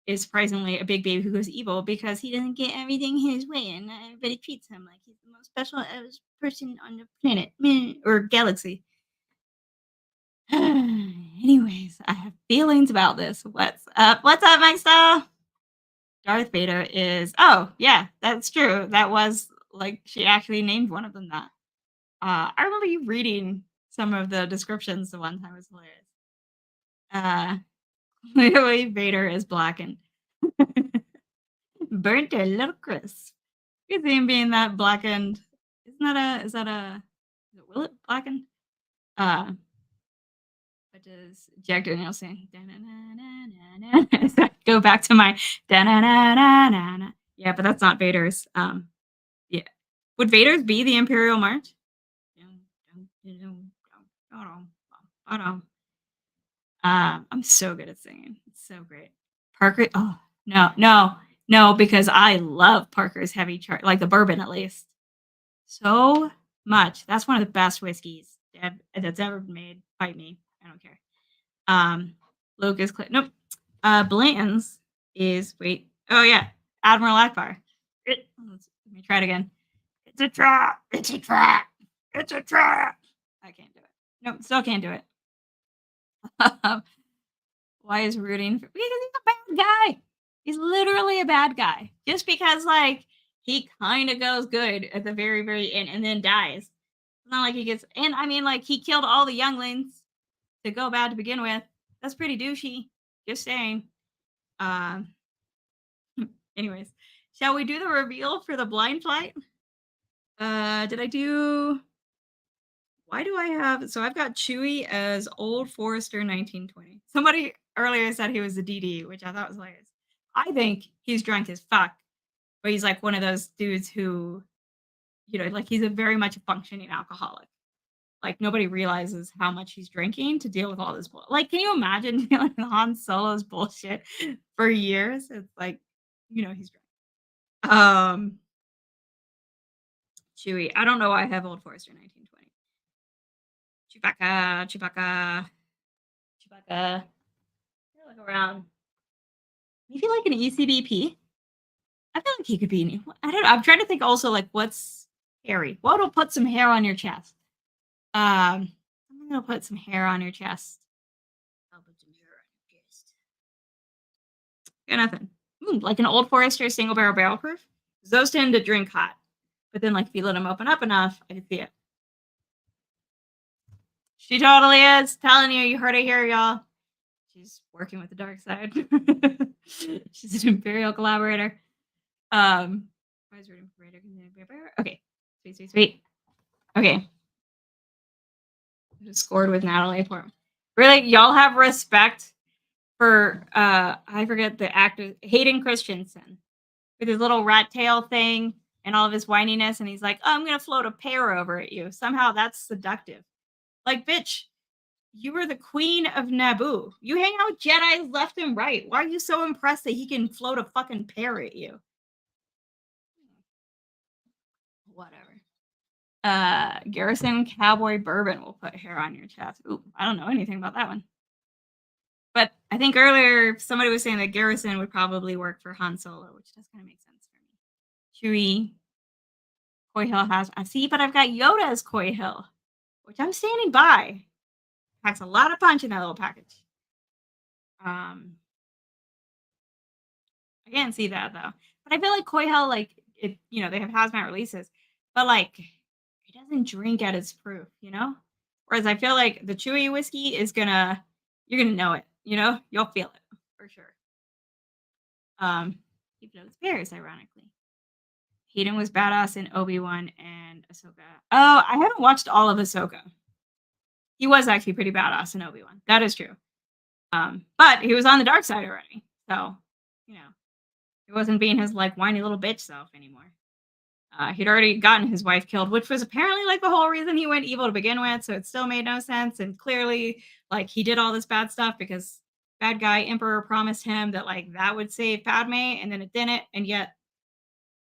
is surprisingly a big baby who goes evil because he doesn't get everything his way and everybody treats him like he's the most special person on the planet or galaxy. Anyways, I have feelings about this. What's up? What's up, Mike Style? Darth Vader is. Oh, yeah, that's true. That was like she actually named one of them that. I remember you reading some of the descriptions the one time. It was hilarious. Clearly, Vader is blackened, burnt to a little crisp. You see him being that blackened. Isn't that a? Is that a? Is it Willet blackened? Uh, What does Jack Daniels sing? Go back to my da-na-na-na-na-na. Yeah, but that's not Vader's. Yeah. Would Vader's be the Imperial March? I'm so good at singing. It's so great. Parker. Oh no, no, no, because I love Parker's heavy chart, like the bourbon at least. So much. That's one of the best whiskeys that's ever been made. Fight me. I don't care. Lucas nope. Blanton's is wait. Oh yeah, Admiral Akbar. Let me try it again. It's a trap. It's a trap. It's a trap. I can't do it. Nope, still can't do it. Why is rooting for? Because he's a bad guy. He's literally a bad guy. Just because like he kind of goes good at the very end and then dies. It's not like he gets. And I mean, like he killed all the younglings to go bad to begin with. That's pretty douchey. Just saying. Um, anyways, shall we do the reveal for the blind flight? Did I do? Why do I have? So I've got Chewy as Old Forester 1920. Somebody earlier said he was a DD, which I thought was hilarious. I think he's drunk as fuck, but he's like one of those dudes who, like he's a very much a functioning alcoholic. Like nobody realizes how much he's drinking to deal with all this bull. Like, can you imagine dealing with Han Solo's bullshit for years? It's like, he's drunk. Chewy. I don't know why I have Old Forester 1920. Chewbacca. Look around. Maybe like an ECBP. I feel like he could be. I don't know. I'm trying to think also like what's hairy. What will put some hair on your chest? I'm gonna put some hair on your chest. I'll put some hair on your chest. Got nothing. Like an Old Forester single barrel proof. Those tend to drink hot, but then like if you let them open up enough, I can see it. She totally is. Telling you, you heard it here, y'all. She's working with the dark side. She's an Imperial collaborator. Okay. Sweet. Okay. I just scored with Natalie for really, y'all have respect for I forget the actor Hayden Christensen with his little rat tail thing and all of his whininess, and he's like, oh, I'm gonna float a pear over at you. Somehow that's seductive. Like, bitch, you were the queen of Naboo. You hang out with Jedi's left and right. Why are you so impressed that he can float a fucking pear at you? Whatever. Garrison Cowboy Bourbon will put hair on your chest. Ooh, I don't know anything about that one. But I think earlier somebody was saying that Garrison would probably work for Han Solo, which does kind of make sense for me. Chewie. Coy Hill has. I see, but I've got Yoda as Coy Hill, which I'm standing by. Packs a lot of punch in that little package. I can't see that though. But I feel like Coy Hill, like it, they have hazmat releases, but like he doesn't drink at his proof, Whereas I feel like the Chewy whiskey is you're gonna know it, you'll feel it for sure. He knows bears, ironically. Hayden was badass in Obi-Wan and Ahsoka. Oh, I haven't watched all of Ahsoka. He was actually pretty badass in Obi-Wan. That is true. But he was on the dark side already. So, he wasn't being his like whiny little bitch self anymore. He'd already gotten his wife killed, which was apparently like the whole reason he went evil to begin with. So it still made no sense. And clearly, like he did all this bad stuff because bad guy Emperor promised him that like that would save Padme, and then it didn't. And yet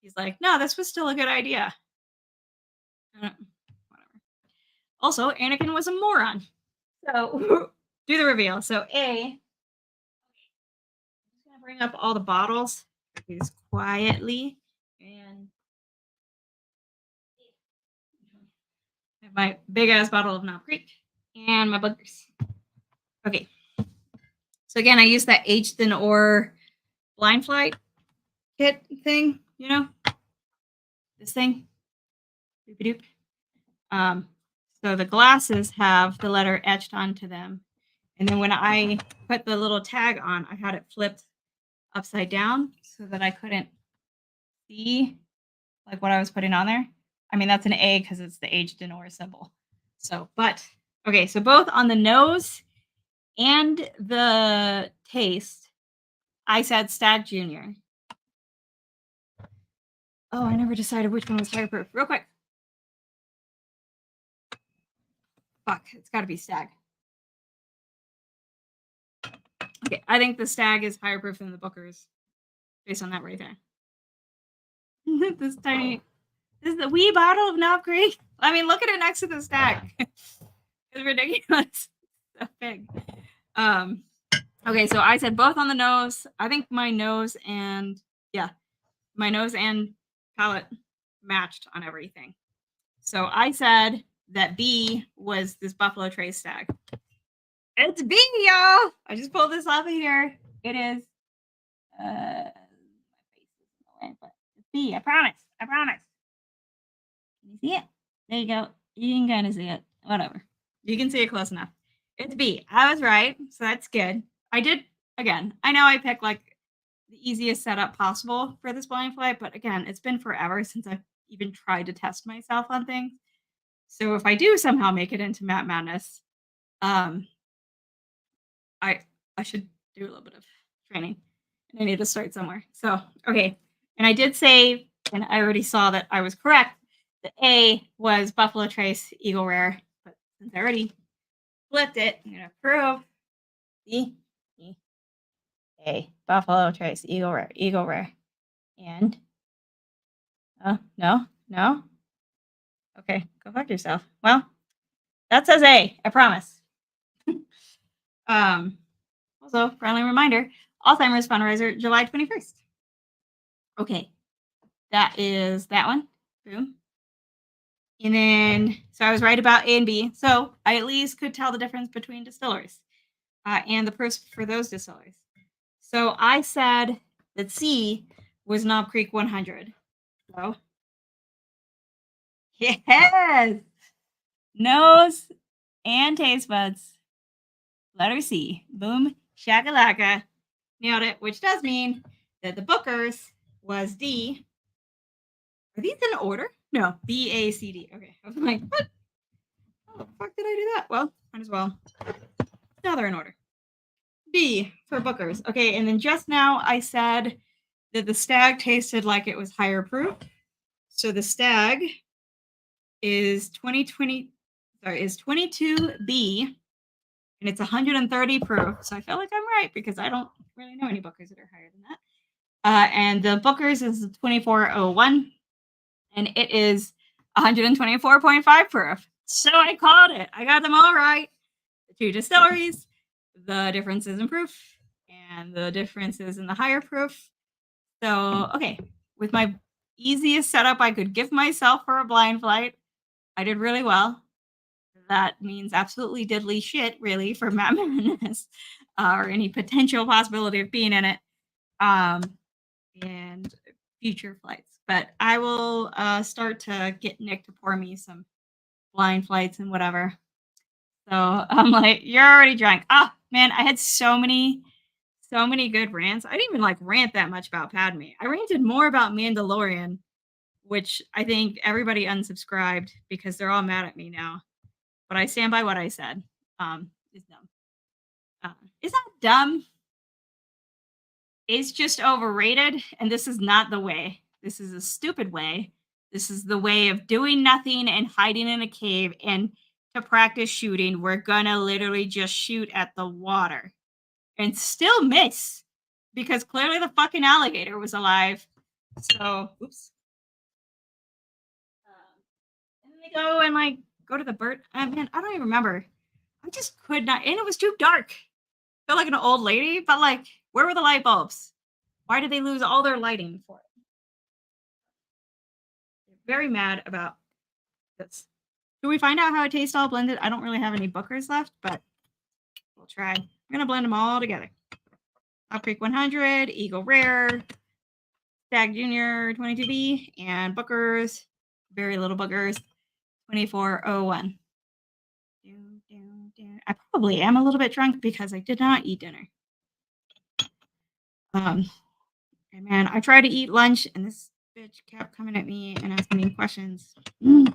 he's like, no, this was still a good idea. Whatever. Also, Anakin was a moron. So do the reveal. So I'm just gonna bring up all the bottles quietly and my big ass bottle of Knob Creek and my boogers. Okay. So again, I used that H than or blind flight kit thing, this thing. Doop-a-doop. So the glasses have the letter etched onto them. And then when I put the little tag on, I had it flipped upside down so that I couldn't see like what I was putting on there. I mean, that's an A because it's the H than or symbol. So, but okay, so both on the nose and the taste, I said Stag Junior. Oh, I never decided which one was higher proof. Real quick. Fuck, it's got to be Stag. Okay, I think the Stag is higher proof than the Booker's based on that right there. This is the wee bottle of Knob Creek. I mean, look at it next to the Stag. It's ridiculous. So big. Okay, so I said both on the nose. I think my nose and palate matched on everything. So I said that B was this Buffalo Trace Stag. It's B, y'all. I just pulled this off of here. It is. My face is in the way, but it's B. I promise. Can you see it? There you go. You can kind of see it. Whatever. You can see it close enough. It's B. I was right, so that's good. I did again, I know I picked, like, the easiest setup possible for this blind flight, but again, it's been forever since I've even tried to test myself on things. So if I do somehow make it into Matt Madness, um, I I should do a little bit of training, and I need to start somewhere. So, okay, and I did say, and I already saw that I was correct, the A was Buffalo Trace Eagle Rare, but since I already flipped it, I'm gonna prove the E A Buffalo Trace Eagle Rare, and no, no, okay, go fuck yourself. Well, that says A. I promise. Um, Also, friendly reminder: Alzheimer's fundraiser, July 21st. Okay, that is that one. Boom. And then, so I was right about A and B. So I at least could tell the difference between distilleries and the proofs for those distilleries. So I said that C was Knob Creek 100. So, yes, nose and taste buds. Letter C. Boom, shakalaka. Nailed it, which does mean that the Booker's was D. Are these in order? No, B, A, C, D. Okay. I was like, what? How the fuck did I do that? Well, might as well. Now they're in order. B for Booker's. Okay, and then just now I said that the stag tasted like it was higher proof. So the stag is 22B, and it's 130 proof. So I feel like I'm right because I don't really know any Bookers that are higher than that. And the Booker's is 2401, and it is 124.5 proof. So I called it. I got them all right. The two distilleries, the differences in proof, and the differences in the higher proof. So, okay, with my easiest setup I could give myself for a blind flight, I did really well. That means absolutely diddly shit, really, for Matt Madness or any potential possibility of being in it. Um, and future flights. But I will start to get Nick to pour me some blind flights and whatever. So I'm like, you're already drunk. Oh man, I had so many good rants. I didn't even like rant that much about Padme. I ranted more about Mandalorian, which I think everybody unsubscribed because they're all mad at me now. But I stand by what I said. It's dumb. Is that dumb? It's just overrated, and this is not the way. This is a stupid way. This is the way of doing nothing and hiding in a cave. And to practice shooting, we're gonna literally just shoot at the water and still miss because clearly the fucking alligator was alive. So, oops. And then they go and like go to the bird. Man, I don't even remember. I just could not, and it was too dark. I feel like an old lady, but like, where were the light bulbs? Why did they lose all their lighting for it? Very mad about this. Should we find out how it tastes all blended? I don't really have any Bookers left, but we'll try. I'm gonna blend them all together. Up Creek 100, Eagle Rare, Stag Junior 22B, and Bookers, very little Bookers, 2401. I probably am a little bit drunk because I did not eat dinner. And man, I tried to eat lunch and this bitch kept coming at me and asking me questions. Get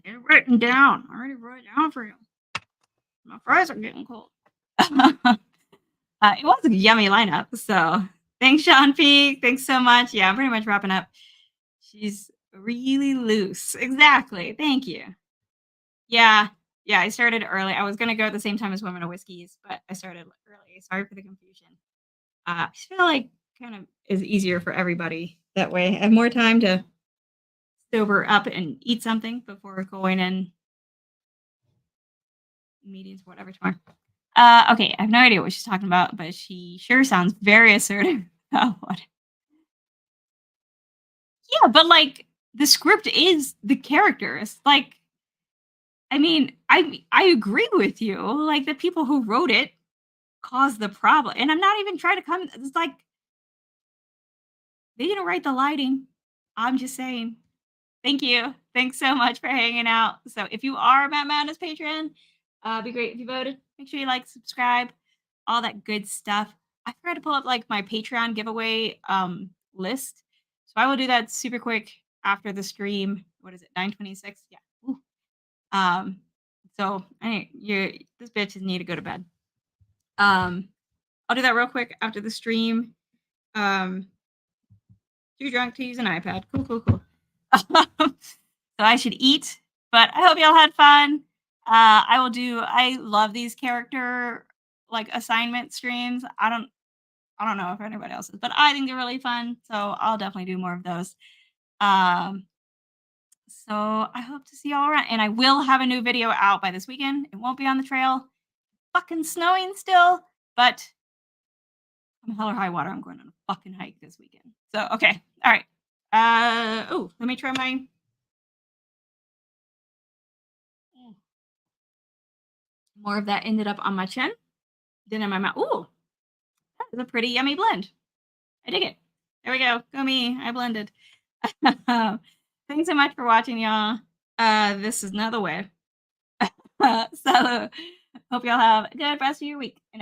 it written down. I already wrote it down for you. My fries are getting cold. It was a yummy lineup. So thanks, Sean Peak. Thanks so much. Yeah, I'm pretty much wrapping up. She's really loose. Exactly. Thank you. Yeah. Yeah, I started early. I was going to go at the same time as Women of Whiskeys, but I started early. Sorry for the confusion. I just feel like kind of is easier for everybody that way. I have more time to sober up and eat something before going in meetings, whatever tomorrow. Okay, I have no idea what she's talking about, but she sure sounds very assertive about what. Yeah, but like the script is the characters. Like, I mean, I agree with you. Like the people who wrote it caused the problem, and I'm not even trying to come. It's like they didn't write the lighting. I'm just saying. Thank you. Thanks so much for hanging out. So if you are a Matt Madness patron, Be great if you voted. Make sure you like, subscribe, all that good stuff. I forgot to pull up like my Patreon giveaway list. So I will do that super quick after the stream. What is it? 9:26? Yeah. Ooh. Um so you this bitch need to go to bed. I'll do that real quick after the stream. Um Too drunk to use an iPad. Cool, cool, cool. So I should eat, but I hope y'all had fun. I love these character like assignment streams. I don't know if anybody else is, but I think they're really fun. So I'll definitely do more of those. Um, so I hope to see y'all around. And I will have a new video out by this weekend. It won't be on the trail. Fucking snowing still, but I'm hell or high water. I'm going on a fucking hike this weekend. So okay. All right. Oh, let me try my more of that ended up on my chin than in my mouth. Ooh, that is a pretty yummy blend. I dig it. There we go. Go me. I blended. Thanks so much for watching, y'all. This is another way. So, hope y'all have a good rest of your week. And